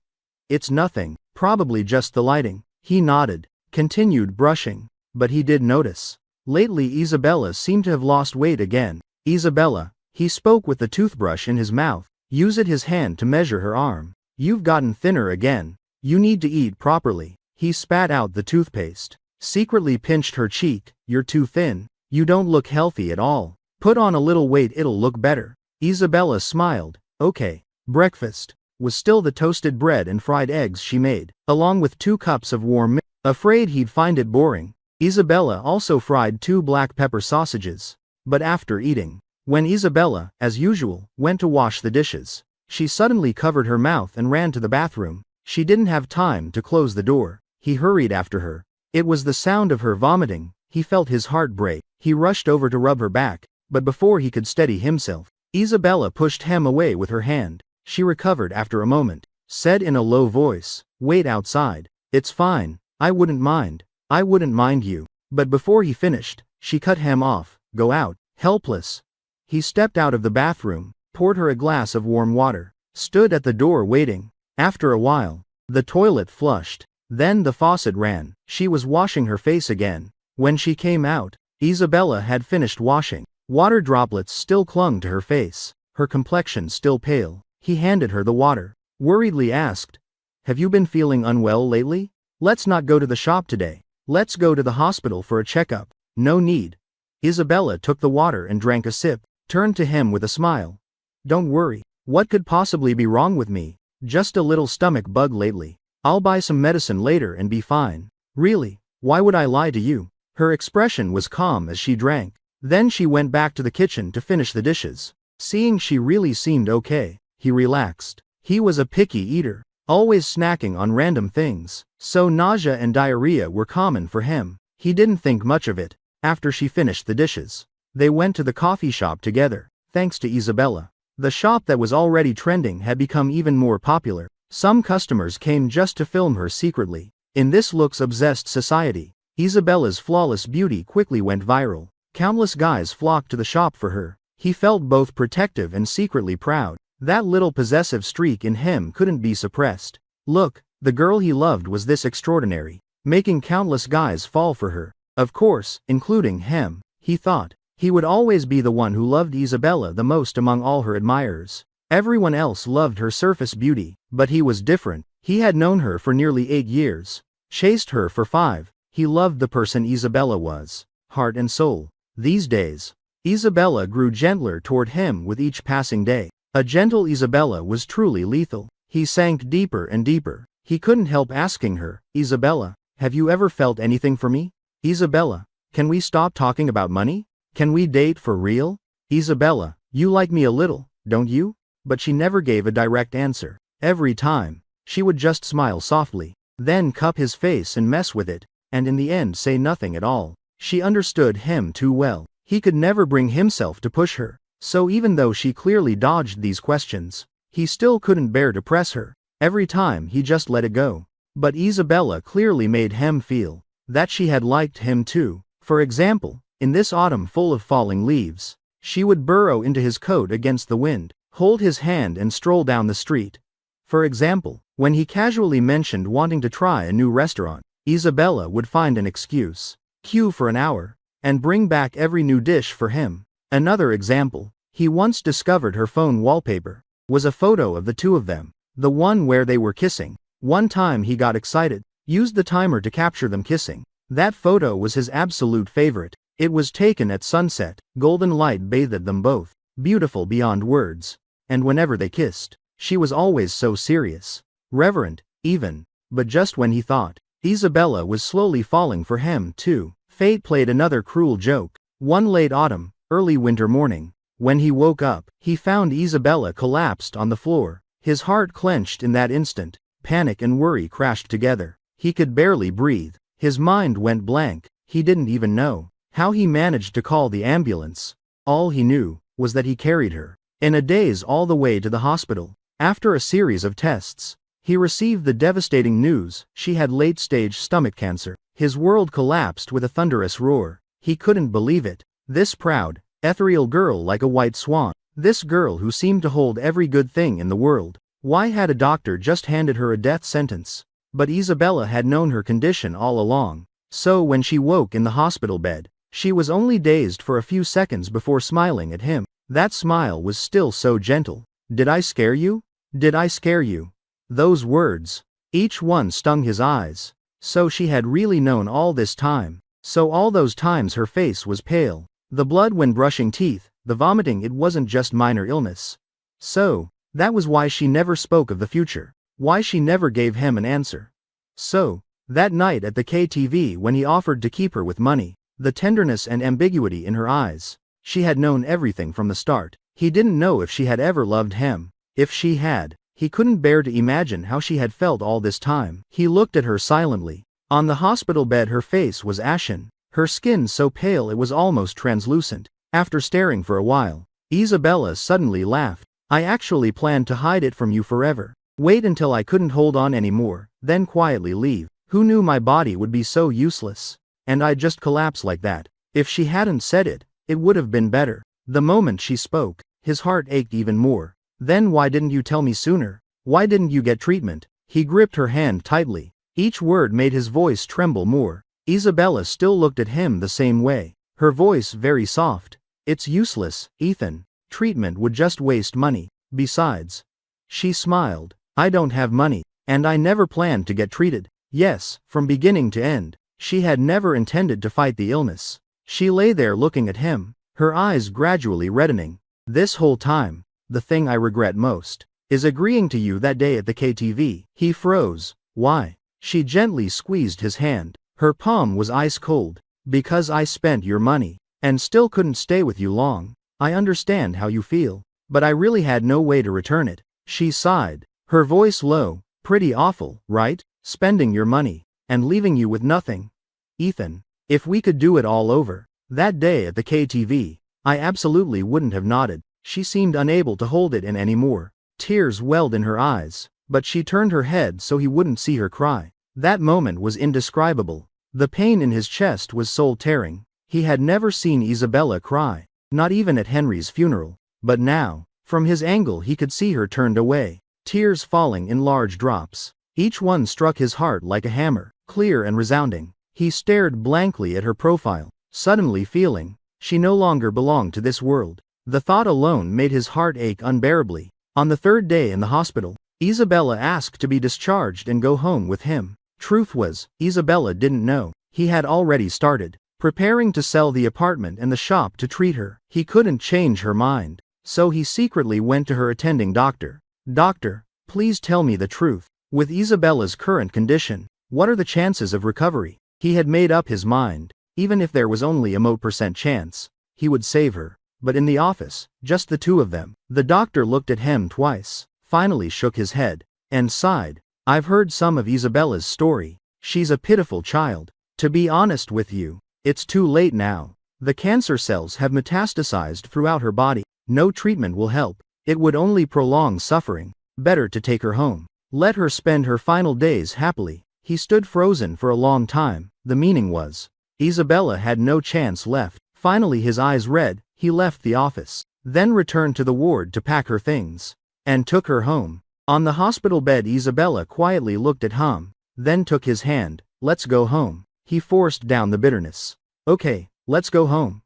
It's nothing, probably just the lighting. He nodded, continued brushing. But he did notice. Lately Isabella seemed to have lost weight again. Isabella. He spoke with the toothbrush in his mouth. Used his hand to measure her arm. You've gotten thinner again. You need to eat properly. He spat out the toothpaste. Secretly pinched her cheek. You're too thin. You don't look healthy at all. Put on a little weight, it'll look better. Isabella smiled. Okay. Breakfast was still the toasted bread and fried eggs she made, along with 2 cups of warm milk. Afraid he'd find it boring, Isabella also fried 2 black pepper sausages. But after eating, when Isabella, as usual, went to wash the dishes, she suddenly covered her mouth and ran to the bathroom. She didn't have time to close the door. He hurried after her. It was the sound of her vomiting. He felt his heart break. He rushed over to rub her back, but before he could steady himself, Isabella pushed him away with her hand. She recovered after a moment, said in a low voice, wait outside. It's fine. I wouldn't mind. I wouldn't mind you. But before he finished, she cut him off. Go out. Helpless. He stepped out of the bathroom, poured her a glass of warm water, stood at the door waiting. After a while, the toilet flushed. Then the faucet ran. She was washing her face again. When she came out, Isabella had finished washing. Water droplets still clung to her face, her complexion still pale. He handed her the water, worriedly asked, have you been feeling unwell lately? Let's not go to the shop today. Let's go to the hospital for a checkup. No need. Isabella took the water and drank a sip, turned to him with a smile. Don't worry. What could possibly be wrong with me? Just a little stomach bug lately. I'll buy some medicine later and be fine. Really? Why would I lie to you? Her expression was calm as she drank. Then she went back to the kitchen to finish the dishes. Seeing she really seemed okay, he relaxed. He was a picky eater, always snacking on random things, so nausea and diarrhea were common for him. He didn't think much of it. After she finished the dishes, they went to the coffee shop together. Thanks to Isabella, the shop that was already trending had become even more popular. Some customers came just to film her secretly. In this looks-obsessed society, Isabella's flawless beauty quickly went viral. Countless guys flocked to the shop for her. He felt both protective and secretly proud. That little possessive streak in him couldn't be suppressed. Look, the girl he loved was this extraordinary, making countless guys fall for her. Of course, including him. He thought he would always be the one who loved Isabella the most among all her admirers. Everyone else loved her surface beauty, but he was different. He had known her for nearly 8 years, chased her for 5. He loved the person Isabella was, heart and soul. These days, Isabella grew gentler toward him with each passing day. A gentle Isabella was truly lethal. He sank deeper and deeper. He couldn't help asking her, Isabella, have you ever felt anything for me? Isabella, can we stop talking about money? Can we date for real? Isabella, you like me a little, don't you? But she never gave a direct answer. Every time, she would just smile softly, then cup his face and mess with it, and in the end say nothing at all. She understood him too well. He could never bring himself to push her. So even though she clearly dodged these questions, he still couldn't bear to press her. Every time he just let it go. But Isabella clearly made him feel that she had liked him too. For example, in this autumn full of falling leaves, she would burrow into his coat against the wind, hold his hand and stroll down the street. For example, when he casually mentioned wanting to try a new restaurant, Isabella would find an excuse, queue for an hour, and bring back every new dish for him. Another example, he once discovered her phone wallpaper was a photo of the two of them, the one where they were kissing. One time he got excited, used the timer to capture them kissing. That photo was his absolute favorite. It was taken at sunset, golden light bathed them both, beautiful beyond words. And whenever they kissed, she was always so serious, reverent, even. But just when he thought Isabella was slowly falling for him too, fate played another cruel joke. One late autumn, early winter morning, when he woke up, he found Isabella collapsed on the floor. His heart clenched in that instant. Panic and worry crashed together. He could barely breathe. His mind went blank. He didn't even know how he managed to call the ambulance. All he knew was that he carried her in a daze all the way to the hospital. After a series of tests, he received the devastating news she had late-stage stomach cancer. His world collapsed with a thunderous roar. He couldn't believe it. This proud, ethereal girl like a white swan. This girl who seemed to hold every good thing in the world. Why had a doctor just handed her a death sentence? But Isabella had known her condition all along. So when she woke in the hospital bed, she was only dazed for a few seconds before smiling at him. That smile was still so gentle. Did I scare you? Did I scare you? Those words, each one stung his eyes. So she had really known all this time. So all those times her face was pale. The blood when brushing teeth, the vomiting, it wasn't just minor illness. So, that was why she never spoke of the future. Why she never gave him an answer. So, that night at the KTV when he offered to keep her with money, the tenderness and ambiguity in her eyes. She had known everything from the start. He didn't know if she had ever loved him. If she had, he couldn't bear to imagine how she had felt all this time. He looked at her silently. On the hospital bed her face was ashen, her skin so pale it was almost translucent. After staring for a while, Isabella suddenly laughed. I actually planned to hide it from you forever. Wait until I couldn't hold on anymore, then quietly leave. Who knew my body would be so useless? And I'd just collapse like that. If she hadn't said it, it would have been better. The moment she spoke, his heart ached even more. Then why didn't you tell me sooner? Why didn't you get treatment? He gripped her hand tightly. Each word made his voice tremble more. Isabella still looked at him the same way, her voice very soft. It's useless, Ethan. Treatment would just waste money. Besides, she smiled. I don't have money, and I never planned to get treated. Yes, from beginning to end, she had never intended to fight the illness. She lay there looking at him, her eyes gradually reddening. This whole time, the thing I regret most is agreeing to you that day at the KTV. He froze. Why? She gently squeezed his hand. Her palm was ice cold. Because I spent your money, and still couldn't stay with you long. I understand how you feel, but I really had no way to return it. She sighed, her voice low. Pretty awful, right? Spending your money, and leaving you with nothing. Ethan, if we could do it all over, that day at the KTV, I absolutely wouldn't have nodded. She seemed unable to hold it in anymore. Tears welled in her eyes, but she turned her head so he wouldn't see her cry. That moment was indescribable. The pain in his chest was soul-tearing. He had never seen Isabella cry, not even at Henry's funeral. But now, from his angle he could see her turned away, tears falling in large drops. Each one struck his heart like a hammer, clear and resounding. He stared blankly at her profile, suddenly feeling she no longer belonged to this world. The thought alone made his heart ache unbearably. On the third day in the hospital, Isabella asked to be discharged and go home with him. Truth was, Isabella didn't know. He had already started preparing to sell the apartment and the shop to treat her. He couldn't change her mind. So he secretly went to her attending doctor. Doctor, please tell me the truth. With Isabella's current condition, what are the chances of recovery? He had made up his mind. Even if there was only a % chance, he would save her. But in the office, just the two of them, the doctor looked at him twice, finally shook his head, and sighed. I've heard some of Isabella's story. She's a pitiful child. To be honest with you, it's too late now. The cancer cells have metastasized throughout her body. No treatment will help. It would only prolong suffering. Better to take her home. Let her spend her final days happily. He stood frozen for a long time. The meaning was, Isabella had no chance left. Finally his eyes red, he left the office, then returned to the ward to pack her things, and took her home. On the hospital bed Isabella quietly looked at him, then took his hand. Let's go home. He forced down the bitterness. Okay, let's go home.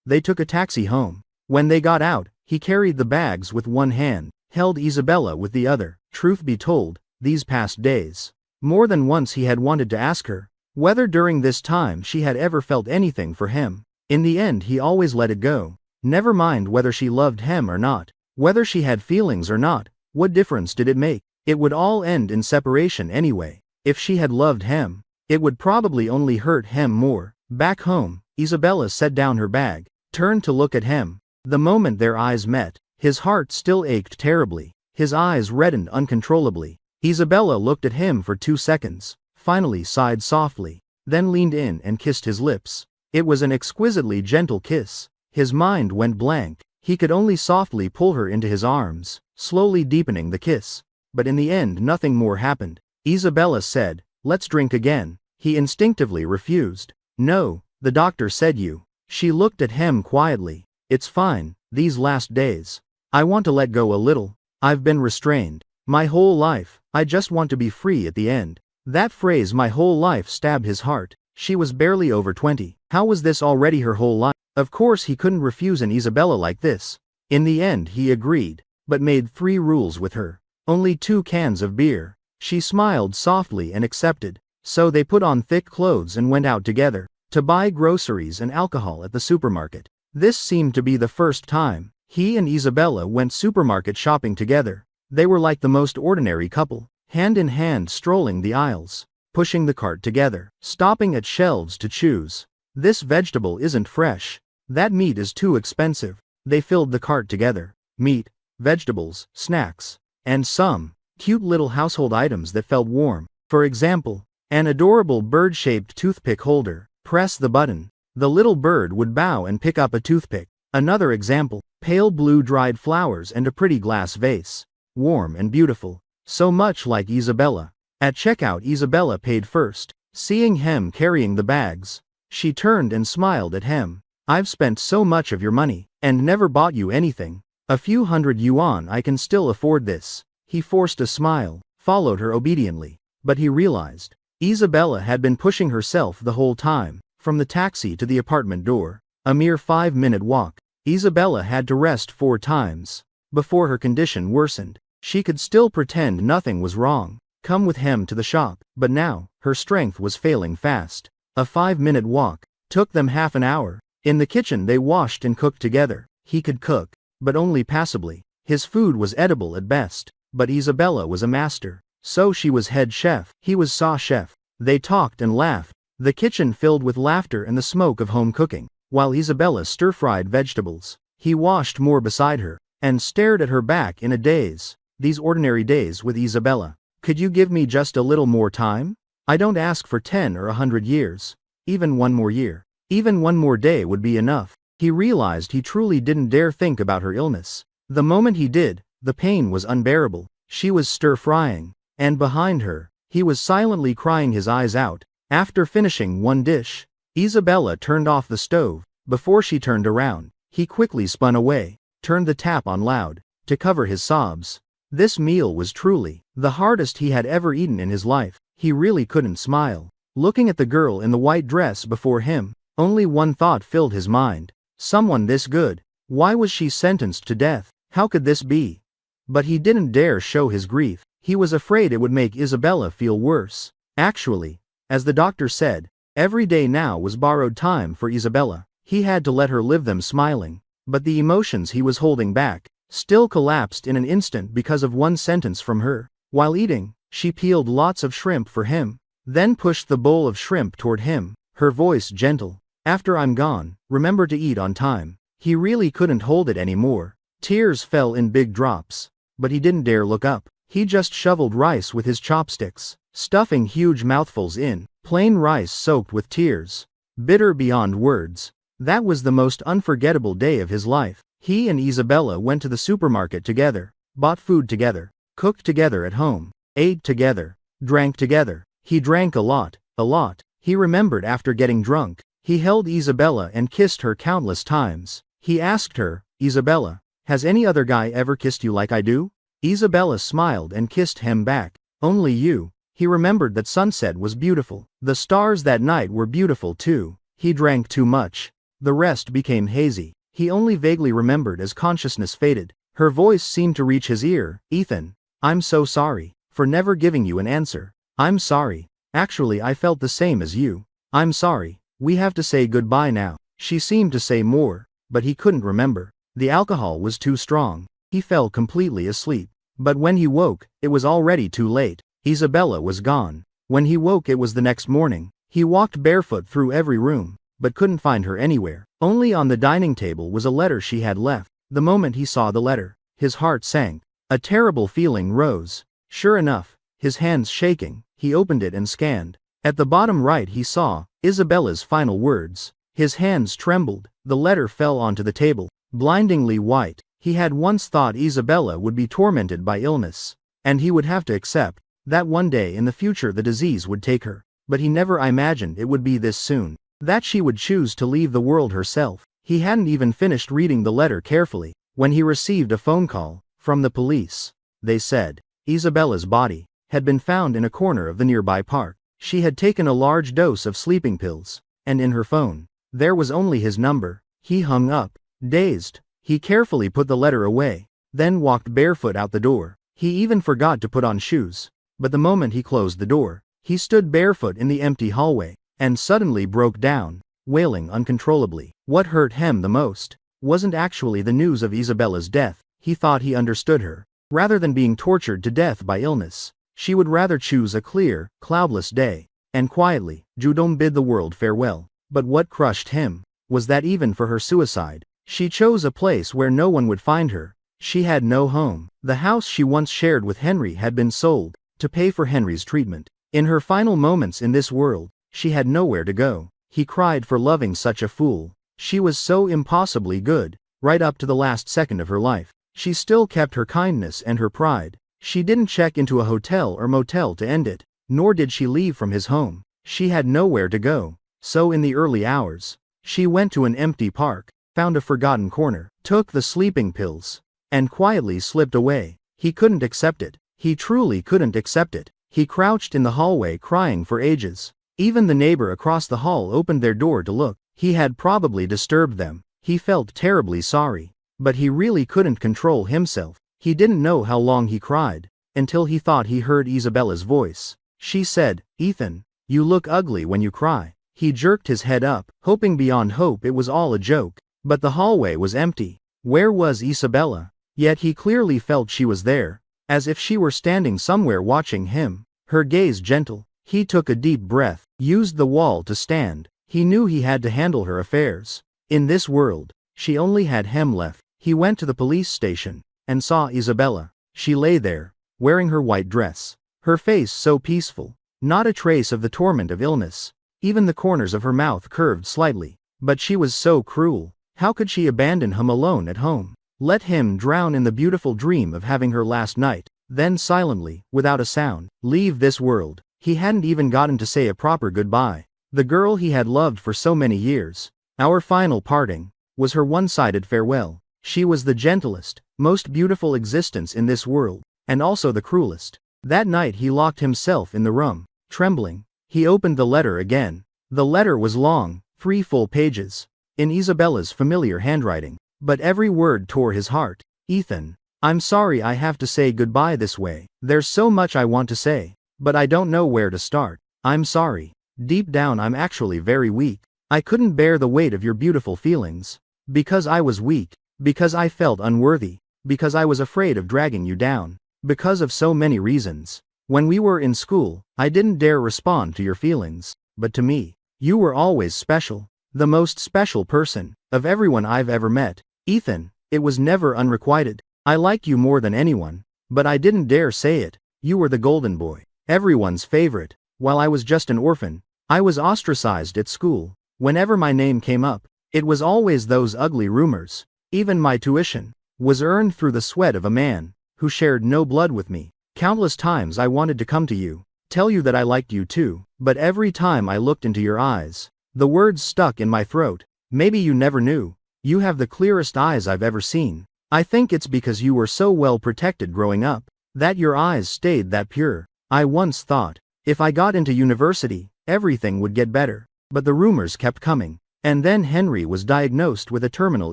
They took a taxi home. When they got out, he carried the bags with one hand, held Isabella with the other. Truth be told, these past days, more than once he had wanted to ask her whether during this time she had ever felt anything for him. In the end he always let it go. Never mind whether she loved him or not, whether she had feelings or not, what difference did it make? It would all end in separation anyway. If she had loved him, it would probably only hurt him more. Back home, Isabella set down her bag, turned to look at him. The moment their eyes met, his heart still ached terribly. His eyes reddened uncontrollably. Isabella looked at him for 2 seconds, finally sighed softly, then leaned in and kissed his lips. It was an exquisitely gentle kiss. His mind went blank. He could only softly pull her into his arms, slowly deepening the kiss. But in the end nothing more happened. Isabella said, let's drink again. He instinctively refused. No, the doctor said you. She looked at him quietly. It's fine, these last days. I want to let go a little. I've been restrained. My whole life, I just want to be free at the end. That phrase my whole life stabbed his heart. She was barely over 20. How was this already her whole life? Of course he couldn't refuse an Isabella like this. In the end he agreed, but made 3 rules with her. Only 2 cans of beer. She smiled softly and accepted. So they put on thick clothes and went out together, to buy groceries and alcohol at the supermarket. This seemed to be the first time he and Isabella went supermarket shopping together. They were like the most ordinary couple, hand in hand strolling the aisles, pushing the cart together, stopping at shelves to choose. This vegetable isn't fresh. That meat is too expensive. They filled the cart together. Meat, vegetables, snacks, and some cute little household items that felt warm. For example, an adorable bird-shaped toothpick holder. Press the button. The little bird would bow and pick up a toothpick. Another example, pale blue dried flowers and a pretty glass vase. Warm and beautiful. So much like Isabella. At checkout Isabella paid first. Seeing him carrying the bags, she turned and smiled at him. I've spent so much of your money, and never bought you anything. A few hundred yuan, I can still afford this. He forced a smile, followed her obediently. But he realized, Isabella had been pushing herself the whole time, from the taxi to the apartment door. A mere 5-minute walk. Isabella had to rest 4 times. Before her condition worsened, she could still pretend nothing was wrong. Come with him to the shop. But now, her strength was failing fast. A 5-minute walk took them half an hour. In the kitchen they washed and cooked together. He could cook, but only passably. His food was edible at best. But Isabella was a master. So she was head chef. He was sous chef. They talked and laughed. The kitchen filled with laughter and the smoke of home cooking. While Isabella stir-fried vegetables, he washed more beside her, and stared at her back in a daze. These ordinary days with Isabella. Could you give me just a little more time? I don't ask for 10 or 100 years. Even 1 more year. Even 1 more day would be enough. He realized he truly didn't dare think about her illness. The moment he did, the pain was unbearable. She was stir-frying, and behind her, he was silently crying his eyes out. After finishing 1 dish, Isabella turned off the stove. Before she turned around, he quickly spun away, turned the tap on loud, to cover his sobs. This meal was truly the hardest he had ever eaten in his life. He really couldn't smile. Looking at the girl in the white dress before him, only one thought filled his mind. Someone this good. Why was she sentenced to death? How could this be? But he didn't dare show his grief. He was afraid it would make Isabella feel worse. Actually, as the doctor said, Every day now was borrowed time for Isabella. He had to let her live them smiling. But the emotions he was holding back still collapsed in an instant because of one sentence from her. While eating, she peeled lots of shrimp for him, then pushed the bowl of shrimp toward him, her voice gentle. "After I'm gone, remember to eat on time." He really couldn't hold it anymore. Tears fell in big drops. But he didn't dare look up. He just shoveled rice with his chopsticks, stuffing huge mouthfuls in, plain rice soaked with tears. Bitter beyond words. That was the most unforgettable day of his life. He and Isabella went to the supermarket together, bought food together, cooked together at home, ate together, drank together. He drank a lot, a lot. He remembered after getting drunk, he held Isabella and kissed her countless times. He asked her, "Isabella, has any other guy ever kissed you like I do?" Isabella smiled and kissed him back. "Only you." He remembered that sunset was beautiful. The stars that night were beautiful too. He drank too much. The rest became hazy. He only vaguely remembered as consciousness faded. Her voice seemed to reach his ear. "Ethan, I'm so sorry for never giving you an answer. I'm sorry. Actually, I felt the same as you. I'm sorry. We have to say goodbye now." She seemed to say more, but he couldn't remember. The alcohol was too strong. He fell completely asleep. But when he woke, it was already too late. Isabella was gone. When he woke, it was the next morning. He walked barefoot through every room, but couldn't find her anywhere. Only on the dining table was a letter she had left. The moment he saw the letter, his heart sank. A terrible feeling rose. Sure enough, his hands shaking, he opened it and scanned. At the bottom right he saw Isabella's final words. His hands trembled. The letter fell onto the table, blindingly white. He had once thought Isabella would be tormented by illness, and he would have to accept that one day in the future the disease would take her. But he never imagined it would be this soon. That she would choose to leave the world herself. He hadn't even finished reading the letter carefully when he received a phone call from the police. They said Isabella's body had been found in a corner of the nearby park. She had taken a large dose of sleeping pills, and in her phone, there was only his number. He hung up, dazed. He carefully put the letter away, then walked barefoot out the door. He even forgot to put on shoes. But the moment he closed the door, he stood barefoot in the empty hallway, and suddenly broke down, wailing uncontrollably. What hurt him the most wasn't actually the news of Isabella's death. He thought he understood her. Rather than being tortured to death by illness, she would rather choose a clear, cloudless day, and quietly, bid the world farewell. But what crushed him was that even for her suicide, she chose a place where no one would find her. She had no home. The house she once shared with Henry had been sold to pay for Henry's treatment. In her final moments in this world, she had nowhere to go. He cried for loving such a fool. She was so impossibly good, right up to the last second of her life. She still kept her kindness and her pride. She didn't check into a hotel or motel to end it, nor did she leave from his home. She had nowhere to go. So in the early hours, she went to an empty park, found a forgotten corner, took the sleeping pills, and quietly slipped away. He couldn't accept it. He truly couldn't accept it. He crouched in the hallway crying for ages. Even the neighbor across the hall opened their door to look. He had probably disturbed them. He felt terribly sorry. But he really couldn't control himself. He didn't know how long he cried, until he thought he heard Isabella's voice. She said, "Ethan, you look ugly when you cry." He jerked his head up, hoping beyond hope it was all a joke. But the hallway was empty. Where was Isabella? Yet he clearly felt she was there, as if she were standing somewhere watching him, her gaze gentle. He took a deep breath, used the wall to stand. He knew he had to handle her affairs. In this world, she only had him left. He went to the police station and saw Isabella. She lay there, wearing her white dress, her face so peaceful, not a trace of the torment of illness. Even the corners of her mouth curved slightly. But she was so cruel. How could she abandon him alone at home? Let him drown in the beautiful dream of having her last night, then silently, without a sound, leave this world. He hadn't even gotten to say a proper goodbye. The girl he had loved for so many years. Our final parting was her one-sided farewell. She was the gentlest, most beautiful existence in this world, and also the cruelest. That night he locked himself in the room, trembling. He opened the letter again. The letter was long, 3 full pages, in Isabella's familiar handwriting. But every word tore his heart. "Ethan, I'm sorry I have to say goodbye this way. There's so much I want to say, but I don't know where to start. I'm sorry. Deep down I'm actually very weak. I couldn't bear the weight of your beautiful feelings. Because I was weak. Because I felt unworthy. Because I was afraid of dragging you down. Because of so many reasons. When we were in school, I didn't dare respond to your feelings. But to me, you were always special. The most special person of everyone I've ever met. Ethan, it was never unrequited. I liked you more than anyone. But I didn't dare say it. You were the golden boy. Everyone's favorite. While I was just an orphan, I was ostracized at school. Whenever my name came up, it was always those ugly rumors. Even my tuition was earned through the sweat of a man who shared no blood with me. Countless times I wanted to come to you, tell you that I liked you too, but every time I looked into your eyes, the words stuck in my throat. Maybe you never knew. You have the clearest eyes I've ever seen. I think it's because you were so well protected growing up, that your eyes stayed that pure. I once thought, if I got into university, everything would get better. But the rumors kept coming. And then Henry was diagnosed with a terminal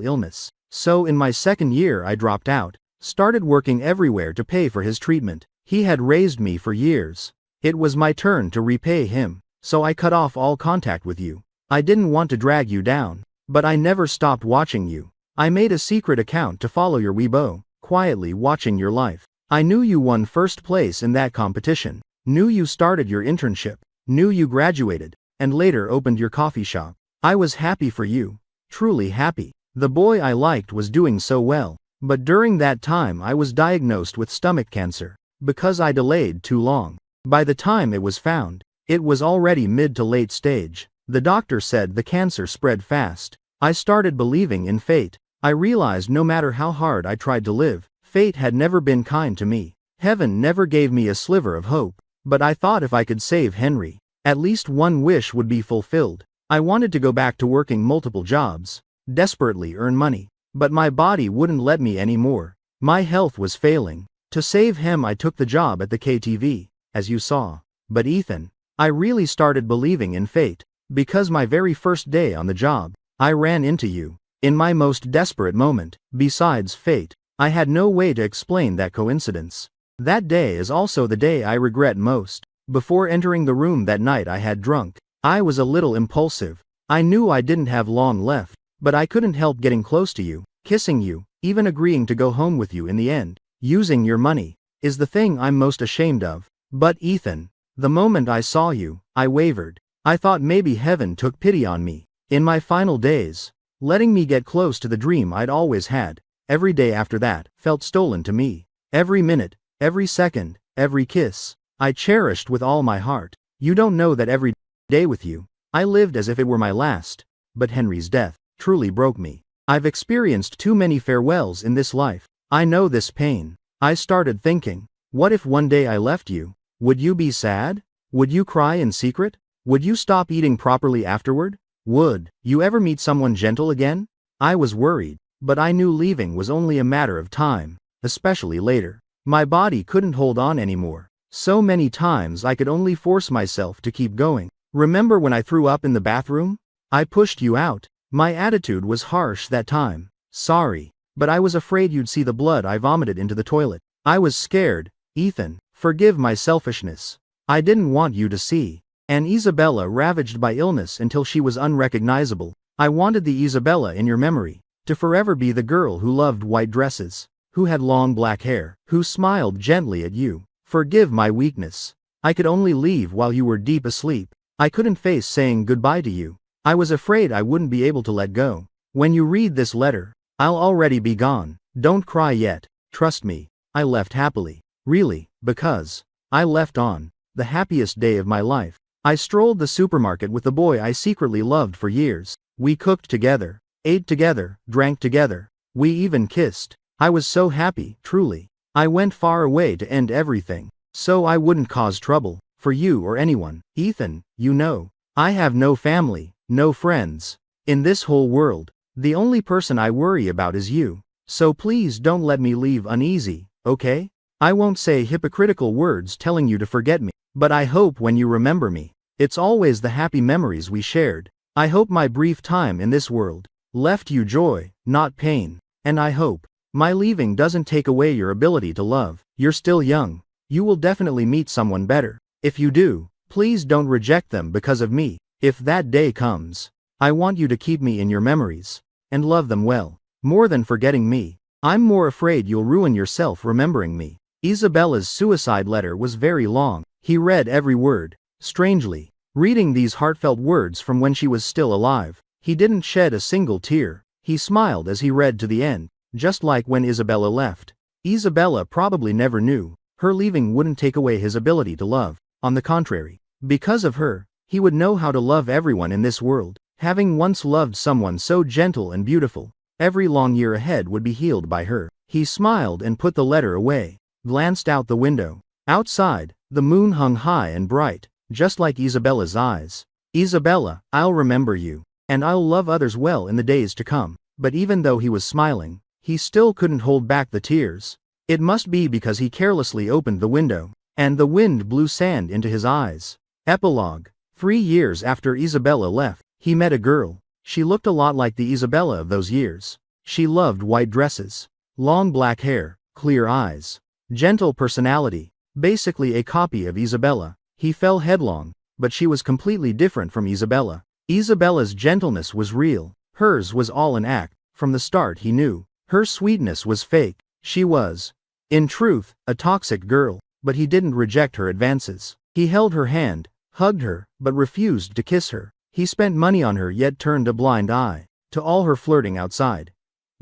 illness. So in my second year I dropped out, started working everywhere to pay for his treatment. He had raised me for years. It was my turn to repay him, so I cut off all contact with you. I didn't want to drag you down, but I never stopped watching you. I made a secret account to follow your Weibo, quietly watching your life. I knew you won first place in that competition, knew you started your internship, knew you graduated, and later opened your coffee shop. I was happy for you, truly happy. The boy I liked was doing so well, but during that time I was diagnosed with stomach cancer, because I delayed too long. By the time it was found, it was already mid to late stage. The doctor said the cancer spread fast. I started believing in fate. I realized no matter how hard I tried to live, fate had never been kind to me. Heaven never gave me a sliver of hope. But I thought if I could save Henry, at least one wish would be fulfilled. I wanted to go back to working multiple jobs, desperately earn money. But my body wouldn't let me anymore. My health was failing. To save him I took the job at the KTV, as you saw. But Ethan, I really started believing in fate. Because my very first day on the job, I ran into you. In my most desperate moment, besides fate, I had no way to explain that coincidence. That day is also the day I regret most. Before entering the room that night I had drunk. I was a little impulsive. I knew I didn't have long left, but I couldn't help getting close to you, kissing you, even agreeing to go home with you in the end. Using your money is the thing I'm most ashamed of. But Ethan, the moment I saw you, I wavered. I thought maybe heaven took pity on me. In my final days, letting me get close to the dream I'd always had. Every day after that felt stolen to me. Every minute, every second, every kiss, I cherished with all my heart. You don't know that every day with you, I lived as if it were my last. But Henry's death truly broke me. I've experienced too many farewells in this life. I know this pain. I started thinking, what if one day I left you? Would you be sad? Would you cry in secret? Would you stop eating properly afterward? Would you ever meet someone gentle again? I was worried, but I knew leaving was only a matter of time, especially later. My body couldn't hold on anymore. So many times I could only force myself to keep going. Remember when I threw up in the bathroom? I pushed you out. My attitude was harsh that time. Sorry, but I was afraid you'd see the blood I vomited into the toilet. I was scared. Ethan, forgive my selfishness. I didn't want you to see. And Isabella ravaged by illness until she was unrecognizable. I wanted the Isabella in your memory, to forever be the girl who loved white dresses, who had long black hair, who smiled gently at you. Forgive my weakness. I could only leave while you were deep asleep. I couldn't face saying goodbye to you. I was afraid I wouldn't be able to let go. When you read this letter, I'll already be gone. Don't cry yet. Trust me. I left happily. Really, because I left on the happiest day of my life. I strolled the supermarket with the boy I secretly loved for years. We cooked together, ate together, drank together. We even kissed. I was so happy, truly. I went far away to end everything, so I wouldn't cause trouble for you or anyone. Ethan, you know, I have no family, no friends. In this whole world, the only person I worry about is you. So please don't let me leave uneasy, okay? I won't say hypocritical words telling you to forget me, but I hope when you remember me, it's always the happy memories we shared. I hope my brief time in this world left you joy, not pain. And I hope my leaving doesn't take away your ability to love. You're still young. You will definitely meet someone better. If you do, Please don't reject them because of me. If that day comes, I want you to keep me in your memories. And love them well. More than forgetting me. I'm more afraid you'll ruin yourself remembering me. Isabella's suicide letter was very long. He read every word. Strangely, reading these heartfelt words from when she was still alive, he didn't shed a single tear. He smiled as he read to the end, just like when Isabella left. Isabella probably never knew. Her leaving wouldn't take away his ability to love. On the contrary, because of her, he would know how to love everyone in this world. Having once loved someone so gentle and beautiful, every long year ahead would be healed by her. He smiled and put the letter away, glanced out the window. Outside, the moon hung high and bright, just like Isabella's eyes. Isabella, I'll remember you, and I'll love others well in the days to come. But even though he was smiling, he still couldn't hold back the tears. It must be because he carelessly opened the window, and the wind blew sand into his eyes. Epilogue. 3 years after Isabella left, he met a girl. She looked a lot like the Isabella of those years. She loved white dresses, long black hair, clear eyes, gentle personality, basically a copy of Isabella. He fell headlong, but she was completely different from Isabella. Isabella's gentleness was real, hers was all an act. From the start he knew. Her sweetness was fake. She was, in truth, a toxic girl, but he didn't reject her advances. He held her hand, hugged her, but refused to kiss her. He spent money on her yet turned a blind eye to all her flirting outside.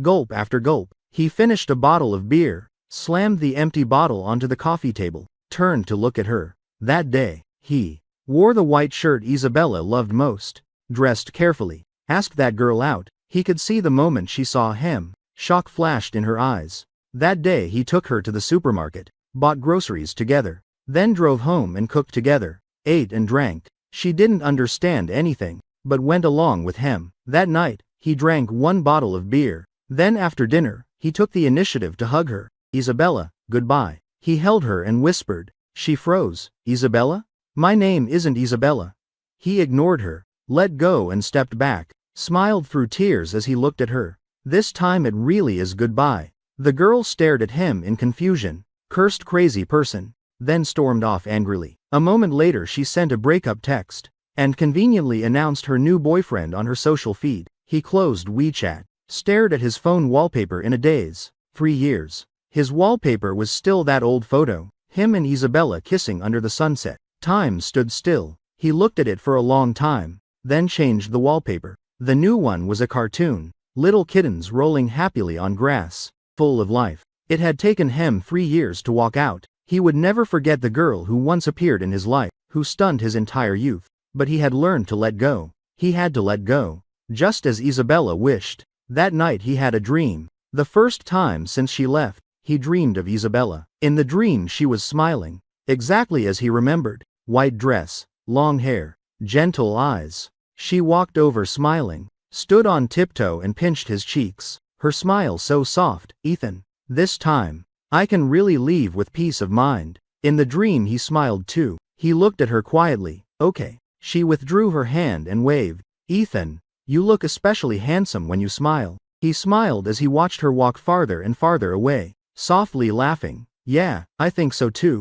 Gulp after gulp, he finished a bottle of beer, slammed the empty bottle onto the coffee table, turned to look at her. That day, he wore the white shirt Isabella loved most, dressed carefully, asked that girl out. He could see the moment she saw him. Shock flashed in her eyes. That day he took her to the supermarket, bought groceries together, then drove home and cooked together, ate and drank. She didn't understand anything, but went along with him. That night, he drank 1 bottle of beer. Then after dinner, he took the initiative to hug her. Isabella, goodbye. He held her and whispered. She froze. Isabella? My name isn't Isabella. He ignored her, let go and stepped back, smiled through tears as he looked at her. This time it really is goodbye. The girl stared at him in confusion, cursed crazy person, then stormed off angrily. A moment later she sent a breakup text, and conveniently announced her new boyfriend on her social feed. He closed WeChat, stared at his phone wallpaper in a daze. 3 years. His wallpaper was still that old photo, him and Isabella kissing under the sunset. Time stood still. He looked at it for a long time, then changed the wallpaper. The new one was a cartoon, little kittens rolling happily on grass, full of life. It had taken him 3 years to walk out. He would never forget the girl who once appeared in his life, who stunned his entire youth. But he had learned to let go. He had to let go, just as Isabella wished. That night he had a dream. The first time since she left, he dreamed of Isabella. In the dream she was smiling, exactly as he remembered. White dress, long hair, gentle eyes. She walked over smiling, stood on tiptoe and pinched his cheeks. Her smile so soft. Ethan, this time, I can really leave with peace of mind. In the dream he smiled too. He looked at her quietly. Okay. She withdrew her hand and waved. Ethan, you look especially handsome when you smile. He smiled as he watched her walk farther and farther away, softly laughing. Yeah, I think so too.